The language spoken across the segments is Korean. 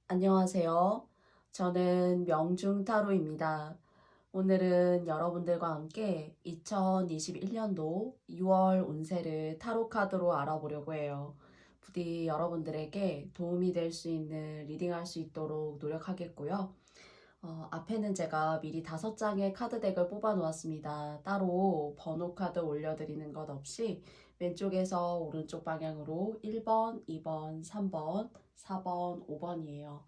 안녕하세요. 저는 명중타로입니다. 오늘은 여러분들과 함께 2021년도 6월 운세를 타로 카드로 알아보려고 해요. 부디 여러분들에게 도움이 될 수 있는 리딩할 수 있도록 노력하겠고요. 앞에는 제가 미리 5장의 카드 덱을 뽑아 놓았습니다. 따로 번호 카드 올려드리는 것 없이 왼쪽에서 오른쪽 방향으로 1번, 2번, 3번, 4번, 5번이에요.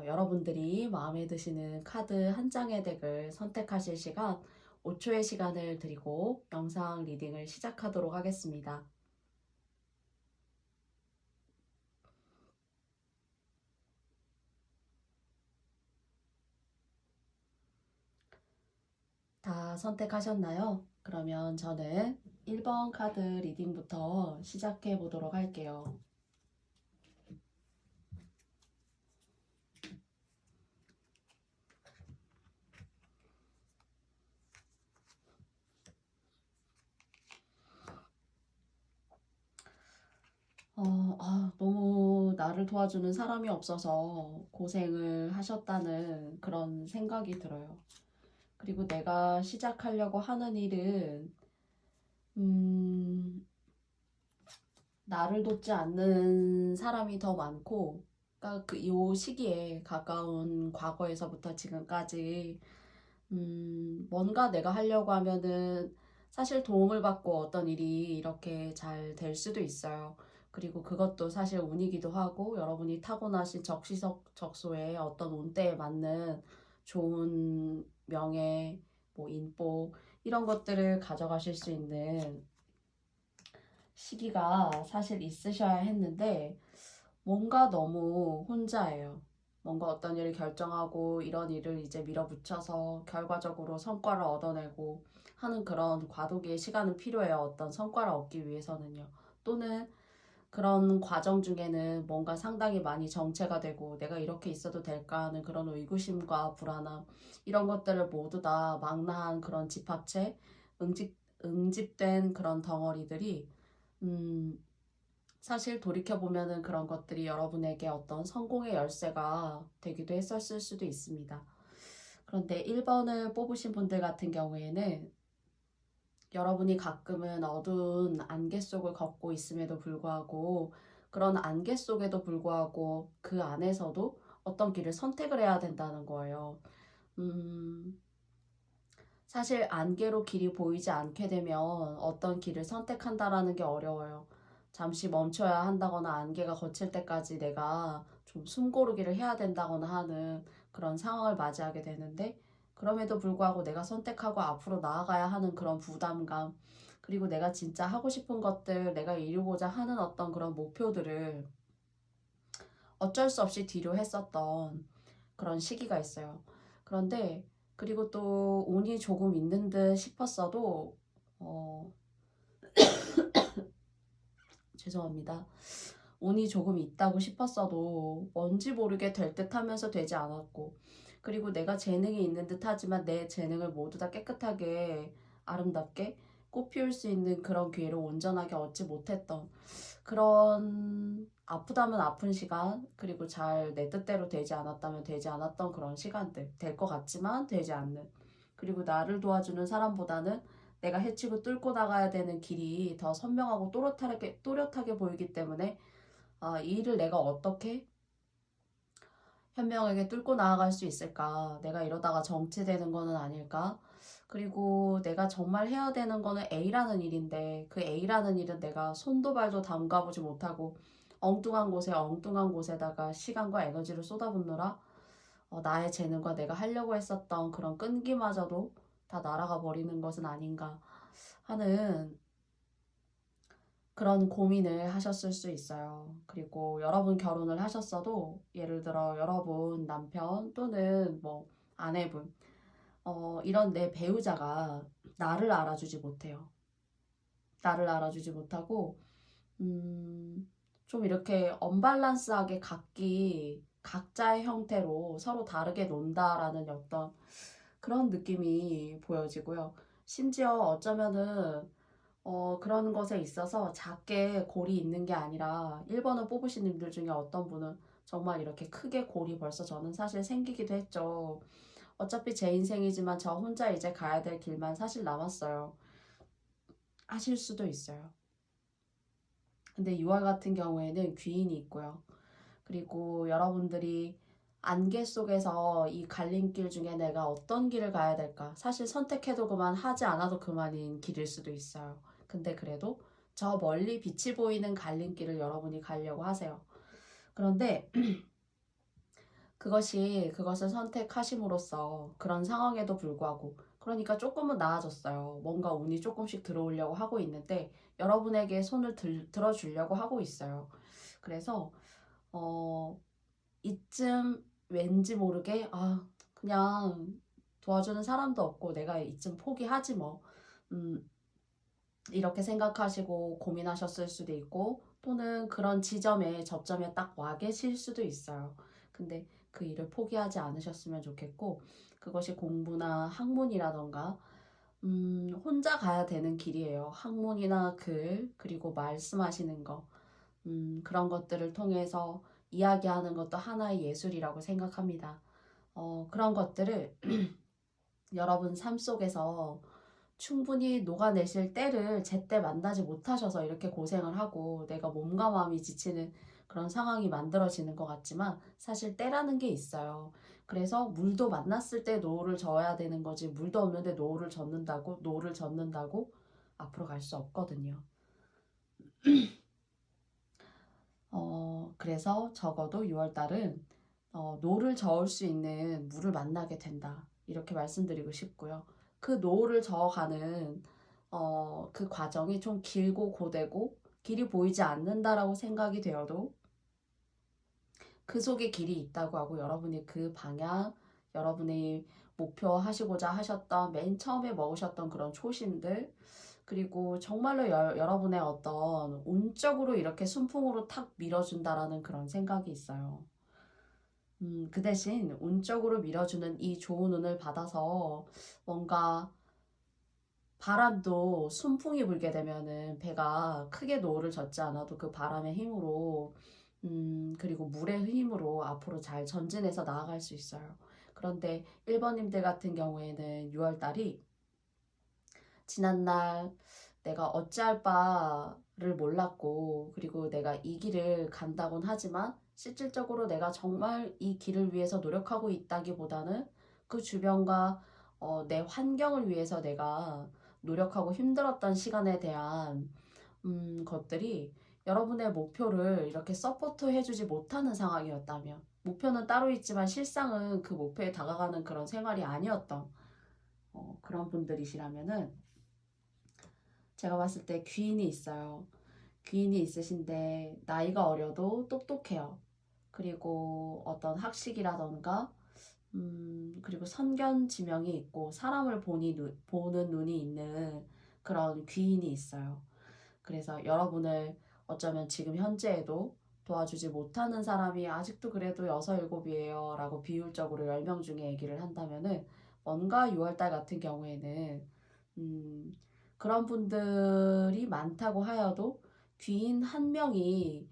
여러분들이 마음에 드시는 카드 한 장의 덱을 선택하실 시간 5초의 시간을 드리고 영상 리딩을 시작하도록 하겠습니다. 다 선택하셨나요? 그러면 저는 1번 카드 리딩부터 시작해 보도록 할게요. 너무 나를 도와주는 사람이 없어서 고생을 하셨다는 그런 생각이 들어요. 그리고 내가 시작하려고 하는 일은, 음, 나를 돕지 않는 사람이 더 많고, 그러니까 요 시기에 가까운 과거에서부터 지금까지, 뭔가 내가 하려고 하면은 사실 도움을 받고 어떤 일이 이렇게 잘 될 수도 있어요. 그리고 그것도 사실 운이기도 하고 여러분이 타고나신 적시적소의 어떤 운때에 맞는 좋은 명예, 뭐 인복 이런 것들을 가져가실 수 있는 시기가 사실 있으셔야 했는데 뭔가 너무 혼자예요. 뭔가 어떤 일을 결정하고 이런 일을 이제 밀어붙여서 결과적으로 성과를 얻어내고 하는 그런 과도기의 시간은 필요해요. 어떤 성과를 얻기 위해서는요. 또는 그런 과정 중에는 뭔가 상당히 많이 정체가 되고 내가 이렇게 있어도 될까 하는 그런 의구심과 불안함 이런 것들을 모두 다 망라한 그런 집합체, 응집된 그런 덩어리들이 음, 사실 돌이켜보면은 그런 것들이 여러분에게 어떤 성공의 열쇠가 되기도 했었을 수도 있습니다. 그런데 1번을 뽑으신 분들 같은 경우에는 여러분이 가끔은 어두운 안개 속을 걷고 있음에도 불구하고 그런 안개 속에도 불구하고 그 안에서도 어떤 길을 선택을 해야 된다는 거예요. 음, 사실 안개로 길이 보이지 않게 되면 어떤 길을 선택한다라는 게 어려워요. 잠시 멈춰야 한다거나 안개가 걷힐 때까지 내가 좀 숨고르기를 해야 된다거나 하는 그런 상황을 맞이하게 되는데 그럼에도 불구하고 내가 선택하고 앞으로 나아가야 하는 그런 부담감 그리고 내가 진짜 하고 싶은 것들 내가 이루고자 하는 어떤 그런 목표들을 어쩔 수 없이 뒤로 했었던 그런 시기가 있어요. 그런데 그리고 또 운이 조금 있는 듯 싶었어도 어, 죄송합니다. 운이 조금 있다고 싶었어도 뭔지 모르게 될 듯 하면서 되지 않았고 그리고 내가 재능이 있는 듯 하지만 내 재능을 모두 다 깨끗하게 아름답게 꽃피울 수 있는 그런 기회를 온전하게 얻지 못했던 그런 아프다면 아픈 시간 그리고 잘 내 뜻대로 되지 않았다면 되지 않았던 그런 시간들 될 것 같지만 되지 않는 그리고 나를 도와주는 사람보다는 내가 헤치고 뚫고 나가야 되는 길이 더 선명하고 또렷하게 보이기 때문에 이 일을 내가 어떻게 현명하게 뚫고 나아갈 수 있을까? 내가 이러다가 정체되는 거는 아닐까? 그리고 내가 정말 해야 되는 거는 A라는 일인데 그 A라는 일은 내가 손도 발도 담가보지 못하고 엉뚱한 곳에 엉뚱한 곳에다가 시간과 에너지를 쏟아붓느라 나의 재능과 내가 하려고 했었던 그런 끈기마저도 다 날아가 버리는 것은 아닌가 하는 그런 고민을 하셨을 수 있어요. 그리고 여러분 결혼을 하셨어도 예를 들어 여러분 남편 또는 뭐 아내분 이런 내 배우자가 나를 알아주지 못해요. 나를 알아주지 못하고 좀 이렇게 언밸런스하게 각자의 형태로 서로 다르게 논다라는 어떤 그런 느낌이 보여지고요. 심지어 어쩌면은 그런 것에 있어서 작게 골이 있는 게 아니라 1번을 뽑으신 님들 중에 어떤 분은 정말 이렇게 크게 골이 벌써 저는 사실 생기기도 했죠. 어차피 제 인생이지만 저 혼자 이제 가야 될 길만 사실 남았어요. 하실 수도 있어요. 근데 6월 같은 경우에는 귀인이 있고요. 그리고 여러분들이 안개 속에서 이 갈림길 중에 내가 어떤 길을 가야 될까? 사실 선택해도 그만, 하지 않아도 그만인 길일 수도 있어요. 근데 그래도 저 멀리 빛이 보이는 갈림길을 여러분이 가려고 하세요. 그런데 그것을 선택하심으로써 그런 상황에도 불구하고 그러니까 조금은 나아졌어요. 뭔가 운이 조금씩 들어오려고 하고 있는데 여러분에게 손을 들어주려고 하고 있어요. 그래서 어, 이쯤 왠지 모르게 그냥 도와주는 사람도 없고 내가 이쯤 포기하지 뭐 이렇게 생각하시고 고민하셨을 수도 있고 또는 그런 지점에 접점에 딱 와 계실 수도 있어요. 근데 그 일을 포기하지 않으셨으면 좋겠고 그것이 공부나 학문이라던가 혼자 가야 되는 길이에요. 학문이나 글 그리고 말씀하시는 거 그런 것들을 통해서 이야기하는 것도 하나의 예술이라고 생각합니다. 그런 것들을 여러분 삶 속에서 충분히 녹아내실 때를 제때 만나지 못하셔서 이렇게 고생을 하고 내가 몸과 마음이 지치는 그런 상황이 만들어지는 것 같지만 사실 때라는 게 있어요. 그래서 물도 만났을 때 노을을 저어야 되는 거지 물도 없는데 노을을 젓는다고 앞으로 갈 수 없거든요. 그래서 적어도 6월달은 노를 저을 수 있는 물을 만나게 된다. 이렇게 말씀드리고 싶고요. 그 노를 저어가는 그 과정이 좀 길고 고되고 길이 보이지 않는다라고 생각이 되어도 그 속에 길이 있다고 하고 여러분이 그 방향, 여러분이 목표하시고자 하셨던 맨 처음에 먹으셨던 그런 초심들 그리고 정말로 여러분의 어떤 운적으로 이렇게 순풍으로 탁 밀어준다라는 그런 생각이 있어요. 그 대신 운적으로 밀어주는 이 좋은 운을 받아서 뭔가 바람도 순풍이 불게 되면은 배가 크게 노를 젓지 않아도 그 바람의 힘으로 그리고 물의 힘으로 앞으로 잘 전진해서 나아갈 수 있어요. 그런데 1번님들 같은 경우에는 6월달이 지난날 내가 어찌할 바를 몰랐고 그리고 내가 이 길을 간다곤 하지만 실질적으로 내가 정말 이 길을 위해서 노력하고 있다기보다는 그 주변과 내 환경을 위해서 내가 노력하고 힘들었던 시간에 대한 것들이 여러분의 목표를 이렇게 서포트 해주지 못하는 상황이었다면 목표는 따로 있지만 실상은 그 목표에 다가가는 그런 생활이 아니었던 그런 분들이시라면은 제가 봤을 때 귀인이 있어요. 귀인이 있으신데 나이가 어려도 똑똑해요. 그리고 어떤 학식이라던가 그리고 선견지명이 있고 사람을 보는 눈이 있는 그런 귀인이 있어요. 그래서 여러분을 어쩌면 지금 현재에도 도와주지 못하는 사람이 아직도 그래도 6, 7이에요 라고 비율적으로 10명 중에 얘기를 한다면은 뭔가 6월달 같은 경우에는 음, 그런 분들이 많다고 하여도 귀인 한 명이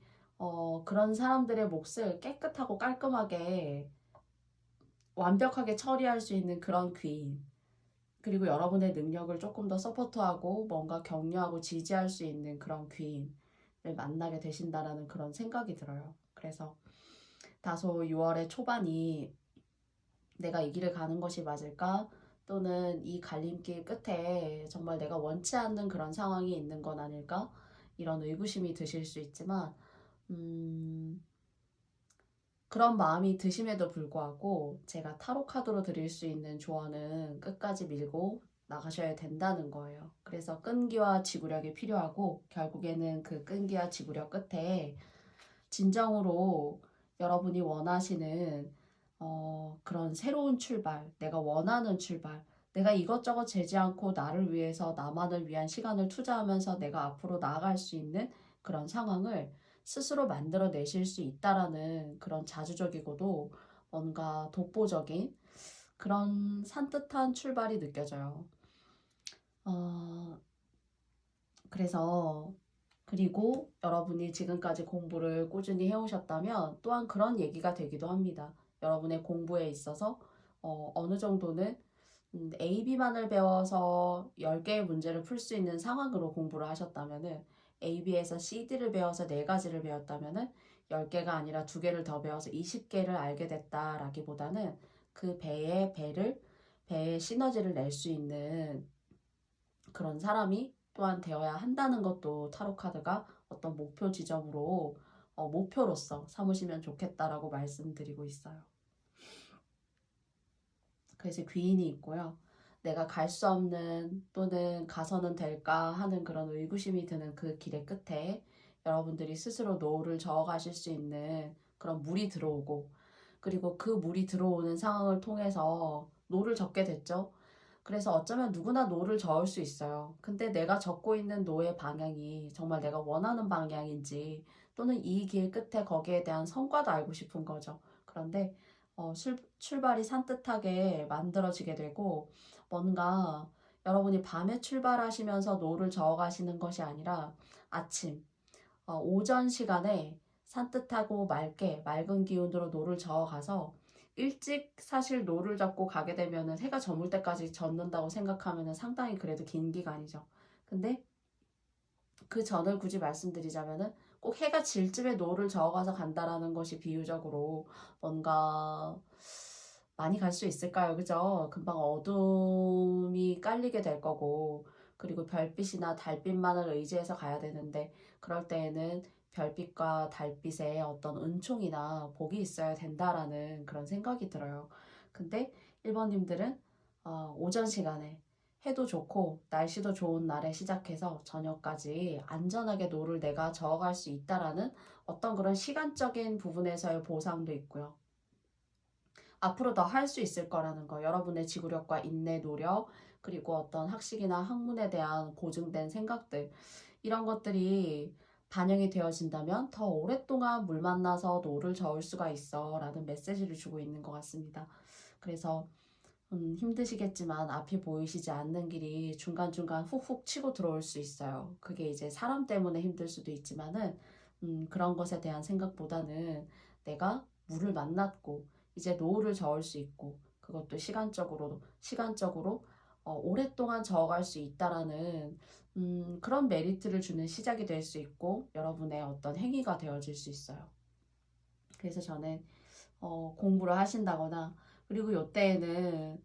그런 사람들의 몫을 깨끗하고 깔끔하게 완벽하게 처리할 수 있는 그런 귀인 그리고 여러분의 능력을 조금 더 서포트하고 뭔가 격려하고 지지할 수 있는 그런 귀인을 만나게 되신다라는 그런 생각이 들어요. 그래서 다소 6월의 초반이 내가 이 길을 가는 것이 맞을까? 또는 이 갈림길 끝에 정말 내가 원치 않는 그런 상황이 있는 건 아닐까? 이런 의구심이 드실 수 있지만 그런 마음이 드심에도 불구하고 제가 타로 카드로 드릴 수 있는 조언은 끝까지 밀고 나가셔야 된다는 거예요. 그래서 끈기와 지구력이 필요하고 결국에는 그 끈기와 지구력 끝에 진정으로 여러분이 원하시는 그런 새로운 출발, 내가 원하는 출발, 내가 이것저것 재지 않고 나를 위해서 나만을 위한 시간을 투자하면서 내가 앞으로 나아갈 수 있는 그런 상황을 스스로 만들어내실 수 있다라는 그런 자주적이고도 뭔가 독보적인 그런 산뜻한 출발이 느껴져요. 어, 그래서 그리고 여러분이 지금까지 공부를 꾸준히 해오셨다면 또한 그런 얘기가 되기도 합니다. 여러분의 공부에 있어서 어느 정도는 AB만을 배워서 10개의 문제를 풀 수 있는 상황으로 공부를 하셨다면은 AB에서 CD를 배워서 4가지를 배웠다면은 10개가 아니라 2개를 더 배워서 20개를 알게 됐다라기보다는 그 배의 시너지를 낼 수 있는 그런 사람이 또한 되어야 한다는 것도 타로 카드가 어떤 목표 지점으로 목표로서 삼으시면 좋겠다라고 말씀드리고 있어요. 그래서 귀인이 있고요. 내가 갈 수 없는 또는 가서는 될까 하는 그런 의구심이 드는 그 길의 끝에 여러분들이 스스로 노를 저어가실 수 있는 그런 물이 들어오고, 그리고 그 물이 들어오는 상황을 통해서 노를 젓게 됐죠. 그래서 어쩌면 누구나 노를 저을 수 있어요. 근데 내가 젓고 있는 노의 방향이 정말 내가 원하는 방향인지, 또는 이 길 끝에 거기에 대한 성과도 알고 싶은 거죠. 그런데 출발이 산뜻하게 만들어지게 되고, 뭔가 여러분이 밤에 출발하시면서 노를 저어가시는 것이 아니라 아침, 오전 시간에 산뜻하고 맑게 맑은 기운으로 노를 저어가서 일찍 사실 노를 젓고 가게 되면은 해가 저물 때까지 젓는다고 생각하면은 상당히 그래도 긴 기간이죠. 근데 그 전을 굳이 말씀드리자면은 꼭 해가 질 쯤에 노를 저어가서 간다라는 것이 비유적으로 뭔가 많이 갈 수 있을까요? 그죠? 금방 어둠이 깔리게 될 거고, 그리고 별빛이나 달빛만을 의지해서 가야 되는데, 그럴 때에는 별빛과 달빛에 어떤 은총이나 복이 있어야 된다라는 그런 생각이 들어요. 근데 1번님들은 오전 시간에 해도 좋고 날씨도 좋은 날에 시작해서 저녁까지 안전하게 노를 내가 저어갈 수 있다라는 어떤 그런 시간적인 부분에서의 보상도 있고요. 앞으로 더 할 수 있을 거라는 거, 여러분의 지구력과 인내, 노력, 그리고 어떤 학식이나 학문에 대한 고증된 생각들, 이런 것들이 반영이 되어진다면 더 오랫동안 물 만나서 노를 저을 수가 있어 라는 메시지를 주고 있는 것 같습니다. 그래서 힘드시겠지만 앞이 보이시지 않는 길이 중간중간 훅훅 치고 들어올 수 있어요. 그게 이제 사람 때문에 힘들 수도 있지만은 그런 것에 대한 생각보다는 내가 물을 만났고 이제 노을을 저을 수 있고, 그것도 시간적으로 오랫동안 저어갈 수 있다라는 그런 메리트를 주는 시작이 될 수 있고 여러분의 어떤 행위가 되어질 수 있어요. 그래서 저는 공부를 하신다거나, 그리고 요때에는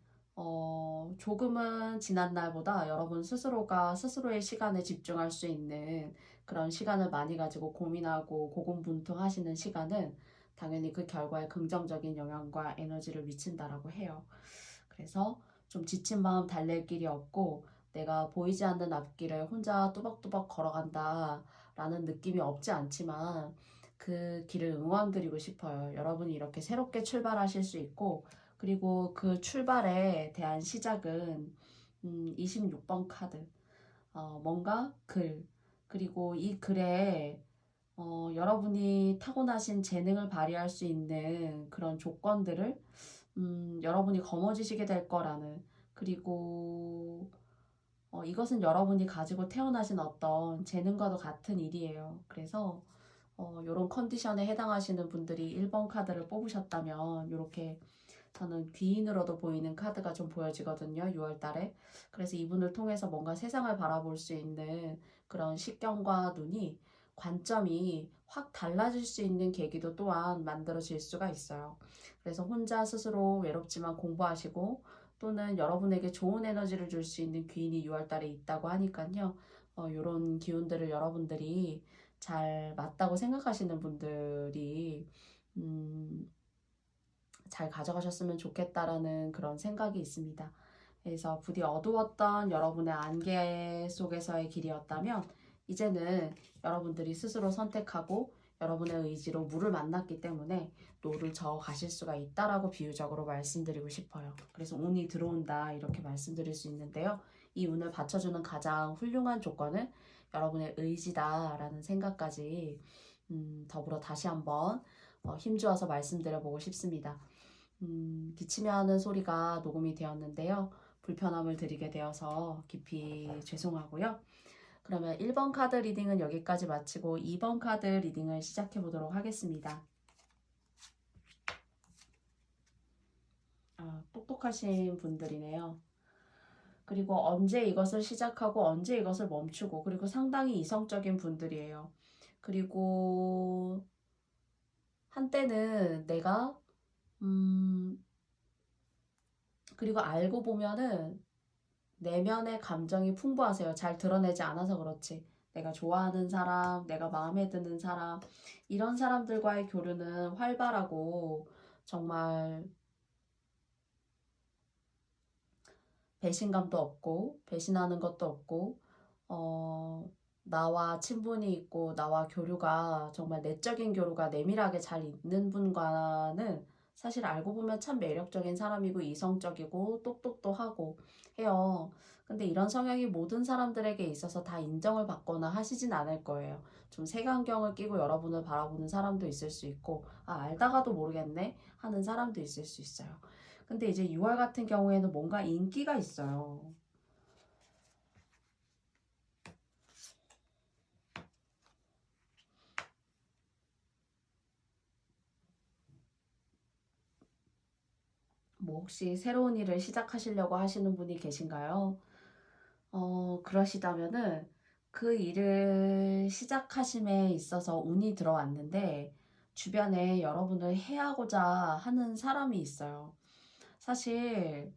조금은 지난 날보다 여러분 스스로가 스스로의 시간에 집중할 수 있는 그런 시간을 많이 가지고 고민하고 고군분투하시는 시간은 당연히 그 결과에 긍정적인 영향과 에너지를 미친다라고 해요. 그래서 좀 지친 마음 달랠 길이 없고 내가 보이지 않는 앞길을 혼자 뚜벅뚜벅 걸어간다 라는 느낌이 없지 않지만 그 길을 응원드리고 싶어요. 여러분이 이렇게 새롭게 출발하실 수 있고, 그리고 그 출발에 대한 시작은 26번 카드, 뭔가 글, 그리고 이 글에 여러분이 타고나신 재능을 발휘할 수 있는 그런 조건들을 여러분이 거머쥐시게 될 거라는, 그리고 이것은 여러분이 가지고 태어나신 어떤 재능과도 같은 일이에요. 그래서 이런 컨디션에 해당하시는 분들이 1번 카드를 뽑으셨다면 이렇게 저는 귀인으로도 보이는 카드가 좀 보여지거든요. 6월 달에. 그래서 이분을 통해서 뭔가 세상을 바라볼 수 있는 그런 식견과 눈이, 관점이 확 달라질 수 있는 계기도 또한 만들어질 수가 있어요. 그래서 혼자 스스로 외롭지만 공부하시고, 또는 여러분에게 좋은 에너지를 줄 수 있는 귀인이 6월 달에 있다고 하니까요. 이런 기운들을 여러분들이 잘 맞다고 생각하시는 분들이 잘 가져가셨으면 좋겠다라는 그런 생각이 있습니다. 그래서 부디 어두웠던 여러분의 안개 속에서의 길이었다면 이제는 여러분들이 스스로 선택하고 여러분의 의지로 물을 만났기 때문에 노를 저어 가실 수가 있다라고 비유적으로 말씀드리고 싶어요. 그래서 운이 들어온다 이렇게 말씀드릴 수 있는데요. 이 운을 받쳐주는 가장 훌륭한 조건은 여러분의 의지다라는 생각까지 더불어 다시 한번 힘주어서 말씀드려보고 싶습니다. 기침이 하는 소리가 녹음이 되었는데요. 불편함을 드리게 되어서 깊이 죄송하고요. 그러면 1번 카드 리딩은 여기까지 마치고 2번 카드 리딩을 시작해 보도록 하겠습니다. 똑똑하신 분들이네요. 그리고 언제 이것을 시작하고 언제 이것을 멈추고, 그리고 상당히 이성적인 분들이에요. 그리고 한때는 내가 그리고 알고 보면은 내면의 감정이 풍부하세요. 잘 드러내지 않아서 그렇지. 내가 좋아하는 사람, 내가 마음에 드는 사람, 이런 사람들과의 교류는 활발하고 정말 배신감도 없고 배신하는 것도 없고 나와 친분이 있고 나와 교류가 정말 내적인 교류가 내밀하게 잘 있는 분과는 사실 알고 보면 참 매력적인 사람이고 이성적이고 똑똑도 하고 해요. 근데 이런 성향이 모든 사람들에게 있어서 다 인정을 받거나 하시진 않을 거예요. 좀 색안경을 끼고 여러분을 바라보는 사람도 있을 수 있고, 알다가도 모르겠네 하는 사람도 있을 수 있어요. 근데 이제 6월 같은 경우에는 뭔가 인기가 있어요. 뭐 혹시 새로운 일을 시작하시려고 하시는 분이 계신가요? 그러시다면은 그 일을 시작하심에 있어서 운이 들어왔는데 주변에 여러분을 해하고자 하는 사람이 있어요. 사실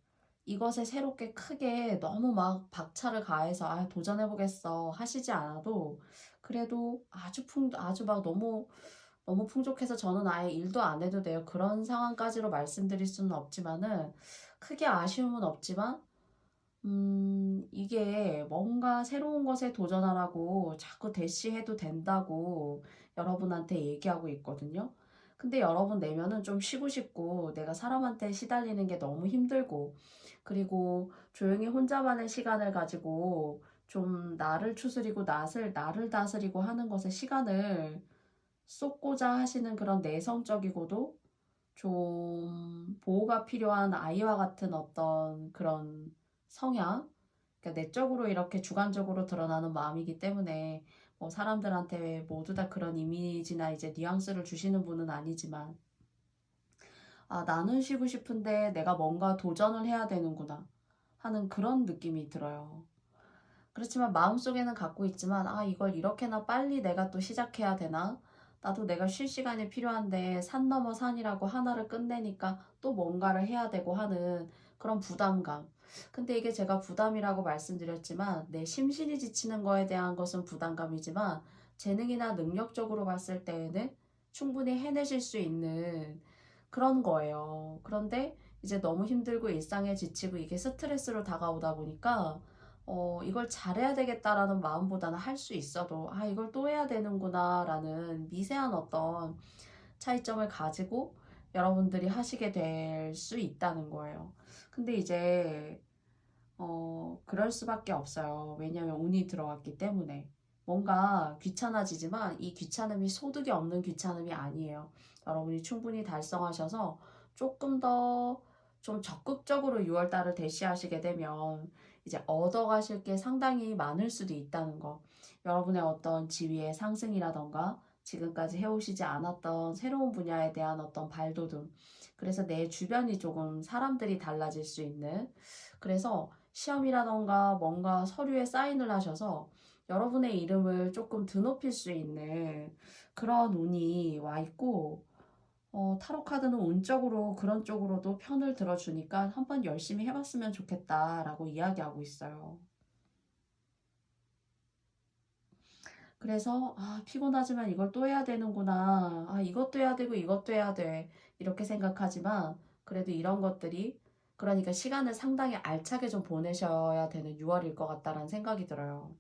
이것에 새롭게 크게 너무 막 박차를 가해서 도전해보겠어 하시지 않아도, 그래도 아주 막 너무 풍족해서 저는 아예 일도 안 해도 돼요, 그런 상황까지로 말씀드릴 수는 없지만은, 크게 아쉬움은 없지만 이게 뭔가 새로운 것에 도전하라고 자꾸 대시해도 된다고 여러분한테 얘기하고 있거든요. 근데 여러분 내면은 좀 쉬고 싶고, 내가 사람한테 시달리는 게 너무 힘들고, 그리고 조용히 혼자만의 시간을 가지고 좀 나를 추스리고 나를 다스리고 하는 것에 시간을 쏟고자 하시는 그런 내성적이고도 좀 보호가 필요한 아이와 같은 어떤 그런 성향, 그러니까 내적으로 이렇게 주관적으로 드러나는 마음이기 때문에 뭐 사람들한테 모두 다 그런 이미지나 이제 뉘앙스를 주시는 분은 아니지만, 나는 쉬고 싶은데 내가 뭔가 도전을 해야 되는구나 하는 그런 느낌이 들어요. 그렇지만 마음속에는 갖고 있지만, 이걸 이렇게나 빨리 내가 또 시작해야 되나? 나도 내가 쉴 시간이 필요한데 산 넘어 산이라고 하나를 끝내니까 또 뭔가를 해야 되고 하는 그런 부담감. 근데 이게 제가 부담이라고 말씀드렸지만 내 심신이 지치는 거에 대한 것은 부담감이지만, 재능이나 능력적으로 봤을 때에는 충분히 해내실 수 있는 그런 거예요. 그런데 이제 너무 힘들고 일상에 지치고 이게 스트레스로 다가오다 보니까 이걸 잘해야 되겠다라는 마음보다는 할 수 있어도 이걸 또 해야 되는구나 라는 미세한 어떤 차이점을 가지고 여러분들이 하시게 될 수 있다는 거예요. 근데 이제 그럴 수밖에 없어요. 왜냐하면 운이 들어왔기 때문에. 뭔가 귀찮아지지만 이 귀찮음이 소득이 없는 귀찮음이 아니에요. 여러분이 충분히 달성하셔서 조금 더 좀 적극적으로 6월달을 대시하시게 되면 이제 얻어가실 게 상당히 많을 수도 있다는 거. 여러분의 어떤 지위의 상승이라던가 지금까지 해오시지 않았던 새로운 분야에 대한 어떤 발돋움. 그래서 내 주변이 조금 사람들이 달라질 수 있는, 그래서 시험이라던가 뭔가 서류에 사인을 하셔서 여러분의 이름을 조금 드높일 수 있는 그런 운이 와 있고, 타로 카드는 운적으로 그런 쪽으로도 편을 들어주니까 한번 열심히 해봤으면 좋겠다라고 이야기하고 있어요. 그래서 피곤하지만 이걸 또 해야 되는구나. 이것도 해야 되고 이것도 해야 돼. 이렇게 생각하지만 그래도 이런 것들이, 그러니까 시간을 상당히 알차게 좀 보내셔야 되는 6월일 것 같다라는 생각이 들어요.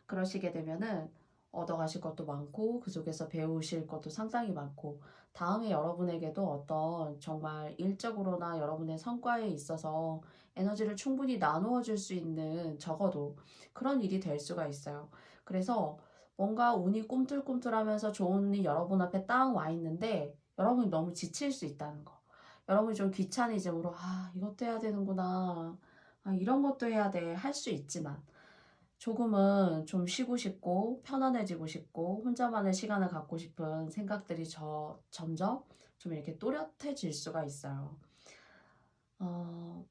그러시게 되면은 얻어가실 것도 많고 그 속에서 배우실 것도 상당히 많고, 다음에 여러분에게도 어떤 정말 일적으로나 여러분의 성과에 있어서 에너지를 충분히 나누어 줄 수 있는, 적어도 그런 일이 될 수가 있어요. 그래서 뭔가 운이 꿈틀꿈틀하면서 좋은 운이 여러분 앞에 딱 와 있는데 여러분이 너무 지칠 수 있다는 거. 여러분이 좀 귀차니즘으로 이것도 해야 되는구나, 이런 것도 해야 돼 할 수 있지만, 조금은 좀 쉬고 싶고 편안해지고 싶고 혼자만의 시간을 갖고 싶은 생각들이 점점 좀 이렇게 또렷해질 수가 있어요. 어,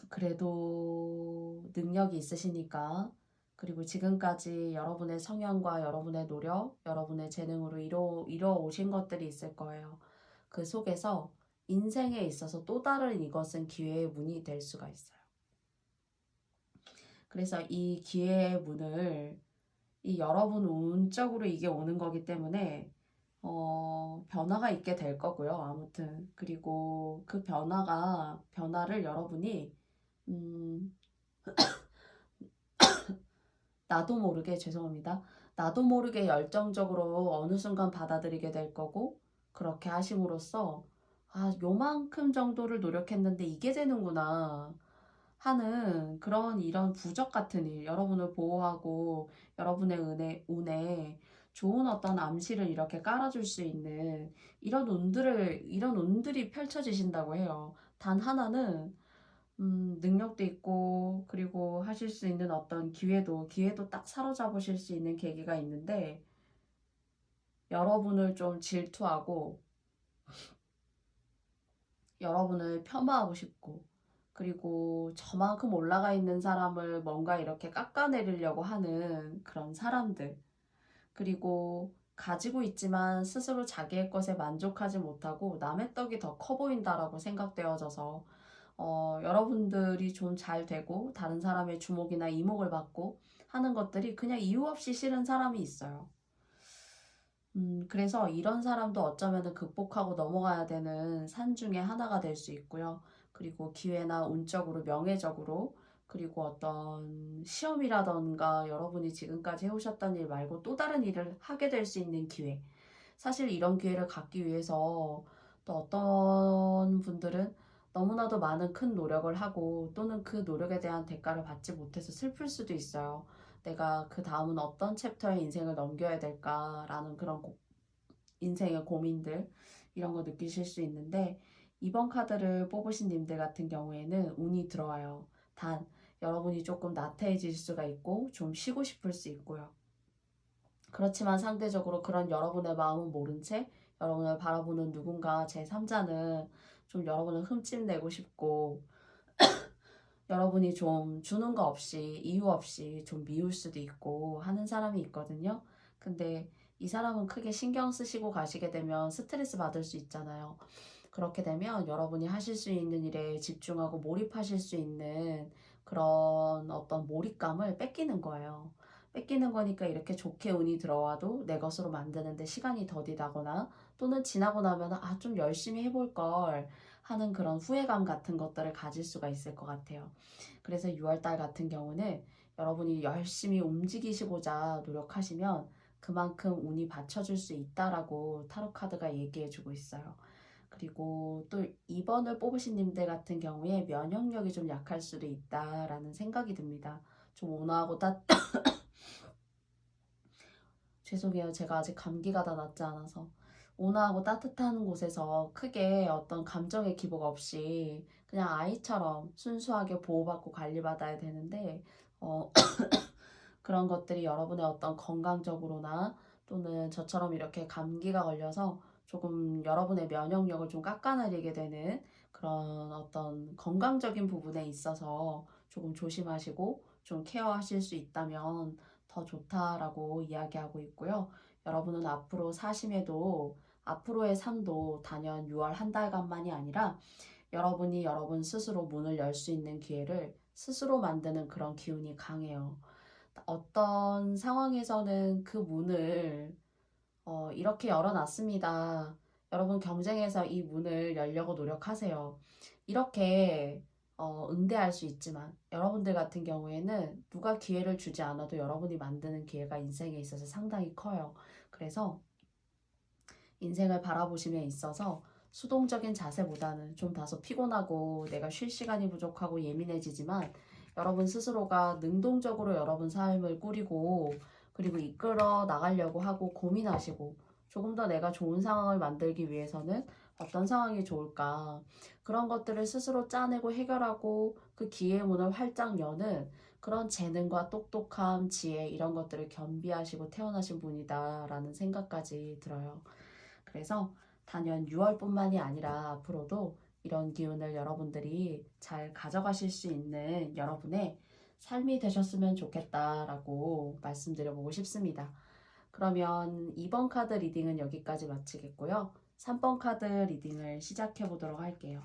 그래도 능력이 있으시니까 그리고 지금까지 여러분의 성향과 여러분의 노력, 여러분의 재능으로 이뤄 오신 것들이 있을 거예요. 그 속에서 인생에 있어서 또 다른 이것은 기회의 문이 될 수가 있어요. 그래서 이 기회의 문을 이 여러분 운적으로 이게 오는 거기 때문에 변화가 있게 될 거고요. 아무튼 그리고 그 변화를 여러분이 음, 나도 모르게 죄송합니다. 나도 모르게 열정적으로 어느 순간 받아들이게 될 거고 그렇게 하심으로써 아, 요만큼 정도를 노력했는데 이게 되는구나 하는 그런 이런 부적 같은 일, 여러분을 보호하고 여러분의 운에 좋은 어떤 암시를 이렇게 깔아줄 수 있는 이런 운들이 펼쳐지신다고 해요. 단 하나는 능력도 있고 그리고 하실 수 있는 어떤 기회도 딱 사로잡으실 수 있는 계기가 있는데 여러분을 좀 질투하고 여러분을 폄하하고 싶고 그리고 저만큼 올라가 있는 사람을 뭔가 이렇게 깎아내리려고 하는 그런 사람들 그리고 가지고 있지만 스스로 자기의 것에 만족하지 못하고 남의 떡이 더 커 보인다라고 생각되어져서 여러분들이 좀 잘 되고 다른 사람의 주목이나 이목을 받고 하는 것들이 그냥 이유 없이 싫은 사람이 있어요. 그래서 이런 사람도 어쩌면 극복하고 넘어가야 되는 산 중에 하나가 될 수 있고요. 그리고 기회나 운적으로, 명예적으로, 그리고 어떤 시험이라던가 여러분이 지금까지 해오셨던 일 말고 또 다른 일을 하게 될 수 있는 기회. 사실 이런 기회를 갖기 위해서 또 어떤 분들은 너무나도 많은 큰 노력을 하고 또는 그 노력에 대한 대가를 받지 못해서 슬플 수도 있어요. 내가 그 다음은 어떤 챕터의 인생을 넘겨야 될까라는 그런 인생의 고민들 이런 거 느끼실 수 있는데 이번 카드를 뽑으신 님들 같은 경우에는 운이 들어와요. 단 여러분이 조금 나태해질 수가 있고 좀 쉬고 싶을 수 있고요. 그렇지만 상대적으로 그런 여러분의 마음은 모른 채 여러분을 바라보는 누군가 제3자는 좀 여러분을 흠집내고 싶고 여러분이 좀 주는 거 없이 이유 없이 좀 미울 수도 있고 하는 사람이 있거든요. 근데 이 사람은 크게 신경 쓰시고 가시게 되면 스트레스 받을 수 있잖아요. 그렇게 되면 여러분이 하실 수 있는 일에 집중하고 몰입하실 수 있는 그런 어떤 몰입감을 뺏기는 거예요. 뺏기는 거니까 이렇게 좋게 운이 들어와도 내 것으로 만드는데 시간이 더디다거나 또는 지나고 나면 아, 좀 열심히 해볼 걸 하는 그런 후회감 같은 것들을 가질 수가 있을 것 같아요. 그래서 6월달 같은 경우는 여러분이 열심히 움직이시고자 노력하시면 그만큼 운이 받쳐줄 수 있다라고 타로 카드가 얘기해주고 있어요. 그리고 또 2번을 뽑으신 님들 같은 경우에 면역력이 좀 약할 수도 있다라는 생각이 듭니다. 좀 온화하고 죄송해요. 제가 아직 감기가 다 낫지 않아서. 온화하고 따뜻한 곳에서 크게 어떤 감정의 기복 없이 그냥 아이처럼 순수하게 보호받고 관리받아야 되는데, 그런 것들이 여러분의 어떤 건강적으로나 또는 저처럼 이렇게 감기가 걸려서 조금 여러분의 면역력을 좀 깎아내리게 되는 그런 어떤 건강적인 부분에 있어서 조금 조심하시고 좀 케어하실 수 있다면 더 좋다라고 이야기하고 있고요. 여러분은 앞으로 사심에도 앞으로의 삶도 단연 6월 한 달간만이 아니라 여러분이 여러분 스스로 문을 열 수 있는 기회를 스스로 만드는 그런 기운이 강해요. 어떤 상황에서는 그 문을 이렇게 열어놨습니다. 여러분 경쟁에서 이 문을 열려고 노력하세요. 이렇게 응대할 수 있지만 여러분들 같은 경우에는 누가 기회를 주지 않아도 여러분이 만드는 기회가 인생에 있어서 상당히 커요. 그래서 인생을 바라보심에 있어서 수동적인 자세보다는 좀 다소 피곤하고 내가 쉴 시간이 부족하고 예민해지지만 여러분 스스로가 능동적으로 여러분 삶을 꾸리고 그리고 이끌어 나가려고 하고 고민하시고 조금 더 내가 좋은 상황을 만들기 위해서는 어떤 상황이 좋을까 그런 것들을 스스로 짜내고 해결하고 그 기회의 문을 활짝 여는 그런 재능과 똑똑함, 지혜 이런 것들을 겸비하시고 태어나신 분이다라는 생각까지 들어요. 그래서 단연 6월뿐만이 아니라 앞으로도 이런 기운을 여러분들이 잘 가져가실 수 있는 여러분의 삶이 되셨으면 좋겠다라고 말씀드려보고 싶습니다. 그러면 2번 카드 리딩은 여기까지 마치겠고요. 3번 카드 리딩을 시작해 보도록 할게요.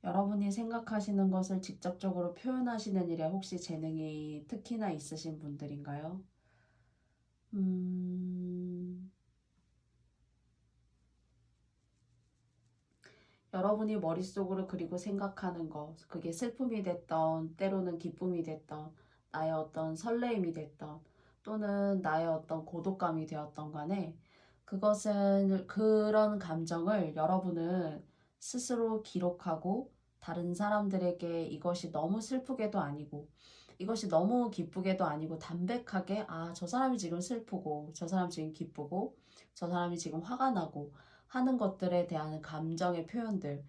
여러분이 생각하시는 것을 직접적으로 표현하시는 일에 혹시 재능이 특히나 있으신 분들인가요? 여러분이 머릿속으로 그리고 생각하는 것, 그게 슬픔이 됐던, 때로는 기쁨이 됐던, 나의 어떤 설레임이 됐던, 또는 나의 어떤 고독감이 되었던 간에 그것은, 그런 감정을 여러분은 스스로 기록하고 다른 사람들에게 이것이 너무 슬프게도 아니고 이것이 너무 기쁘게도 아니고 담백하게 저 사람이 지금 슬프고 저 사람이 지금 기쁘고 저 사람이 지금 화가 나고 하는 것들에 대한 감정의 표현들,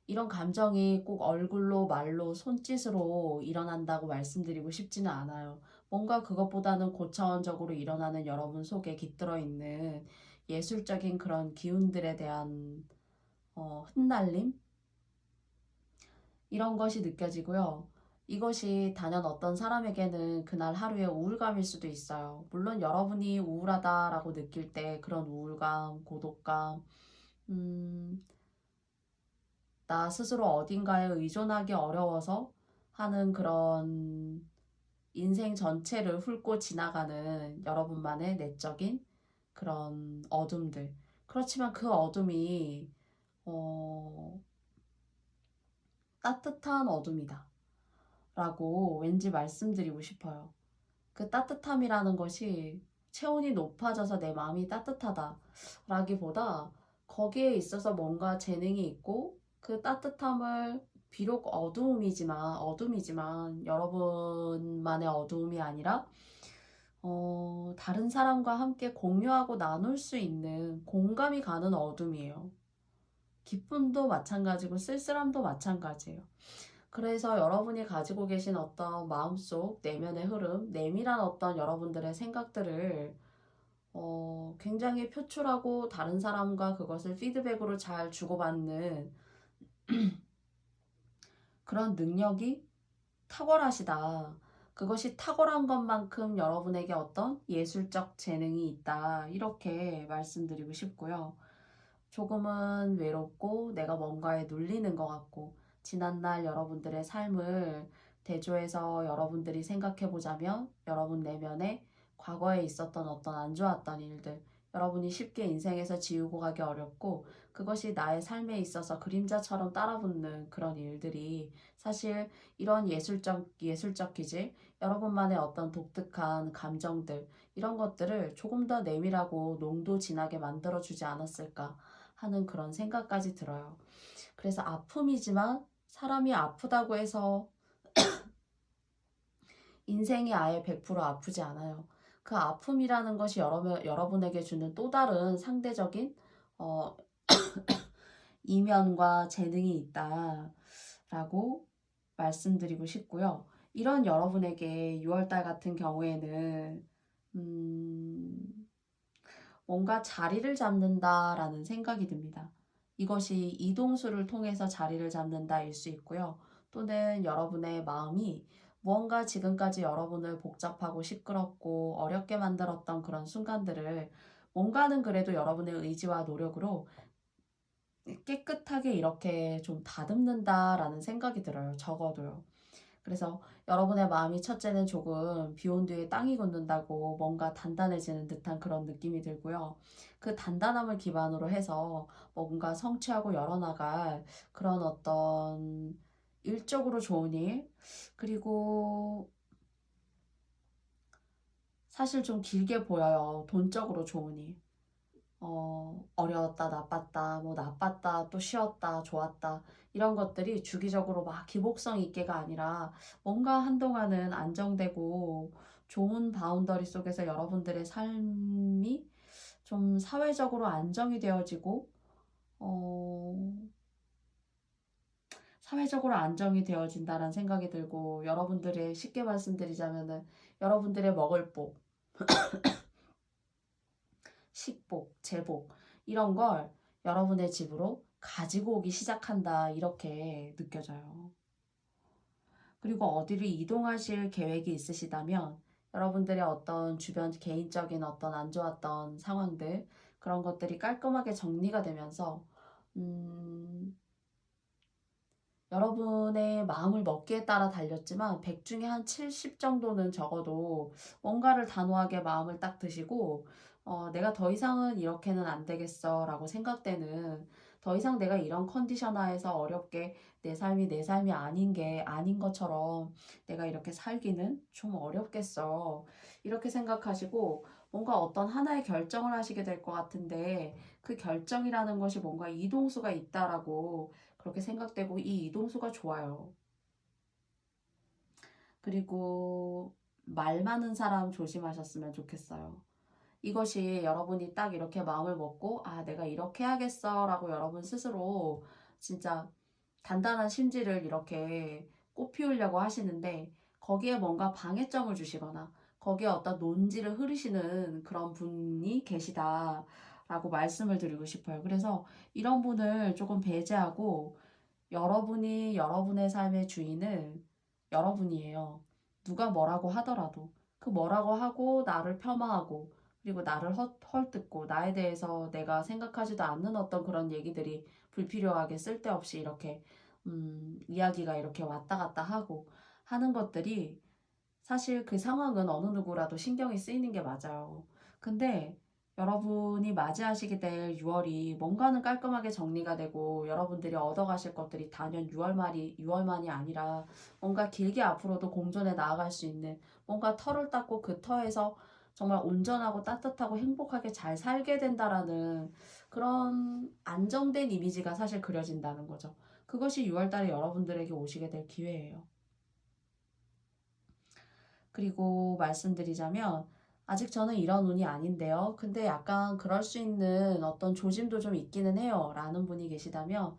이런 감정이 꼭 얼굴로 말로 손짓으로 일어난다고 말씀드리고 싶지는 않아요. 뭔가 그것보다는 고차원적으로 일어나는 여러분 속에 깃들어 있는 예술적인 그런 기운들에 대한 흩날림? 이런 것이 느껴지고요. 이것이 단연 어떤 사람에게는 그날 하루의 우울감일 수도 있어요. 물론 여러분이 우울하다라고 느낄 때 그런 우울감, 고독감, 음, 나 스스로 어딘가에 의존하기 어려워서 하는 그런 인생 전체를 훑고 지나가는 여러분만의 내적인 그런 어둠들. 그렇지만 그 어둠이 어, 따뜻한 어둠이다 라고 왠지 말씀드리고 싶어요. 그 따뜻함이라는 것이 체온이 높아져서 내 마음이 따뜻하다 라기보다 거기에 있어서 뭔가 재능이 있고 그 따뜻함을 비록 어둠이지만 여러분만의 어두움이 아니라 다른 사람과 함께 공유하고 나눌 수 있는 공감이 가는 어둠이에요. 기쁨도 마찬가지고 쓸쓸함도 마찬가지예요. 그래서 여러분이 가지고 계신 어떤 마음속 내면의 흐름, 내밀한 어떤 여러분들의 생각들을 굉장히 표출하고 다른 사람과 그것을 피드백으로 잘 주고받는 그런 능력이 탁월하시다. 그것이 탁월한 것만큼 여러분에게 어떤 예술적 재능이 있다. 이렇게 말씀드리고 싶고요. 조금은 외롭고 내가 뭔가에 눌리는 것 같고 지난날 여러분들의 삶을 대조해서 여러분들이 생각해 보자면 여러분 내면에 과거에 있었던 어떤 안 좋았던 일들, 여러분이 쉽게 인생에서 지우고 가기 어렵고 그것이 나의 삶에 있어서 그림자처럼 따라붙는 그런 일들이 사실 이런 예술적 기질, 여러분만의 어떤 독특한 감정들, 이런 것들을 조금 더 내밀하고 농도 진하게 만들어주지 않았을까 하는 그런 생각까지 들어요. 그래서 아픔이지만 사람이 아프다고 해서 인생이 아예 100% 아프지 않아요. 그 아픔이라는 것이 여러분에게 주는 또 다른 상대적인 어, 이면과 재능이 있다라고 말씀드리고 싶고요. 이런 여러분에게 6월달 같은 경우에는 뭔가 자리를 잡는다라는 생각이 듭니다. 이것이 이동수를 통해서 자리를 잡는다일 수 있고요. 또는 여러분의 마음이 무언가 지금까지 여러분을 복잡하고 시끄럽고 어렵게 만들었던 그런 순간들을 뭔가는 그래도 여러분의 의지와 노력으로 깨끗하게 이렇게 좀 다듬는다라는 생각이 들어요. 적어도요. 그래서 여러분의 마음이 첫째는 조금 비온 뒤에 땅이 굳는다고 뭔가 단단해지는 듯한 그런 느낌이 들고요. 그 단단함을 기반으로 해서 뭔가 성취하고 열어나갈 그런 어떤 일적으로 좋은 일, 그리고 사실 좀 길게 보여요. 돈적으로 좋은 일. 어려웠다, 나빴다, 뭐 나빴다, 또 쉬었다, 좋았다 이런 것들이 주기적으로 막 기복성 있게가 아니라 뭔가 한동안은 안정되고 좋은 바운더리 속에서 여러분들의 삶이 좀 사회적으로 안정이 되어지고 어, 사회적으로 안정이 되어진다는 생각이 들고 여러분들의 쉽게 말씀드리자면은 여러분들의 먹을 복, 식복, 제복 이런 걸 여러분의 집으로 가지고 오기 시작한다 이렇게 느껴져요. 그리고 어디를 이동하실 계획이 있으시다면 여러분들의 어떤 주변 개인적인 어떤 안 좋았던 상황들 그런 것들이 깔끔하게 정리가 되면서 여러분의 마음을 먹기에 따라 달렸지만 100 중에 한 70 정도는 적어도 뭔가를 단호하게 마음을 딱 드시고 내가 더 이상은 이렇게는 안 되겠어 라고 생각되는 더 이상 내가 이런 컨디션 하에서 어렵게 내 삶이 아닌 게 아닌 것처럼 내가 이렇게 살기는 좀 어렵겠어 이렇게 생각하시고 뭔가 어떤 하나의 결정을 하시게 될 것 같은데 그 결정이라는 것이 뭔가 이동수가 있다라고 그렇게 생각되고 이 이동수가 좋아요. 그리고 말 많은 사람 조심하셨으면 좋겠어요. 이것이 여러분이 딱 이렇게 마음을 먹고 아 내가 이렇게 해야겠어 라고 여러분 스스로 진짜 단단한 심지를 이렇게 꽃피우려고 하시는데 거기에 뭔가 방해점을 주시거나 거기에 어떤 논지를 흐르시는 그런 분이 계시다 라고 말씀을 드리고 싶어요. 그래서 이런 분을 조금 배제하고 여러분이 여러분의 삶의 주인은 여러분이에요. 누가 뭐라고 하더라도 그 뭐라고 하고 나를 폄하하고 그리고 나를 헐뜯고 나에 대해서 내가 생각하지도 않는 어떤 그런 얘기들이 불필요하게 쓸데없이 이렇게 이야기가 이렇게 왔다 갔다 하고 하는 것들이 사실 그 상황은 어느 누구라도 신경이 쓰이는 게 맞아요. 근데 여러분이 맞이하시게 될 6월이 뭔가는 깔끔하게 정리가 되고 여러분들이 얻어가실 것들이 단연 6월만이 아니라 뭔가 길게 앞으로도 공존해 나아갈 수 있는 뭔가 터를 닦고 그 터에서 정말 온전하고 따뜻하고 행복하게 잘 살게 된다라는 그런 안정된 이미지가 사실 그려진다는 거죠. 그것이 6월달에 여러분들에게 오시게 될 기회예요. 그리고 말씀드리자면 아직 저는 이런 운이 아닌데요. 근데 약간 그럴 수 있는 어떤 조짐도 좀 있기는 해요. 라는 분이 계시다면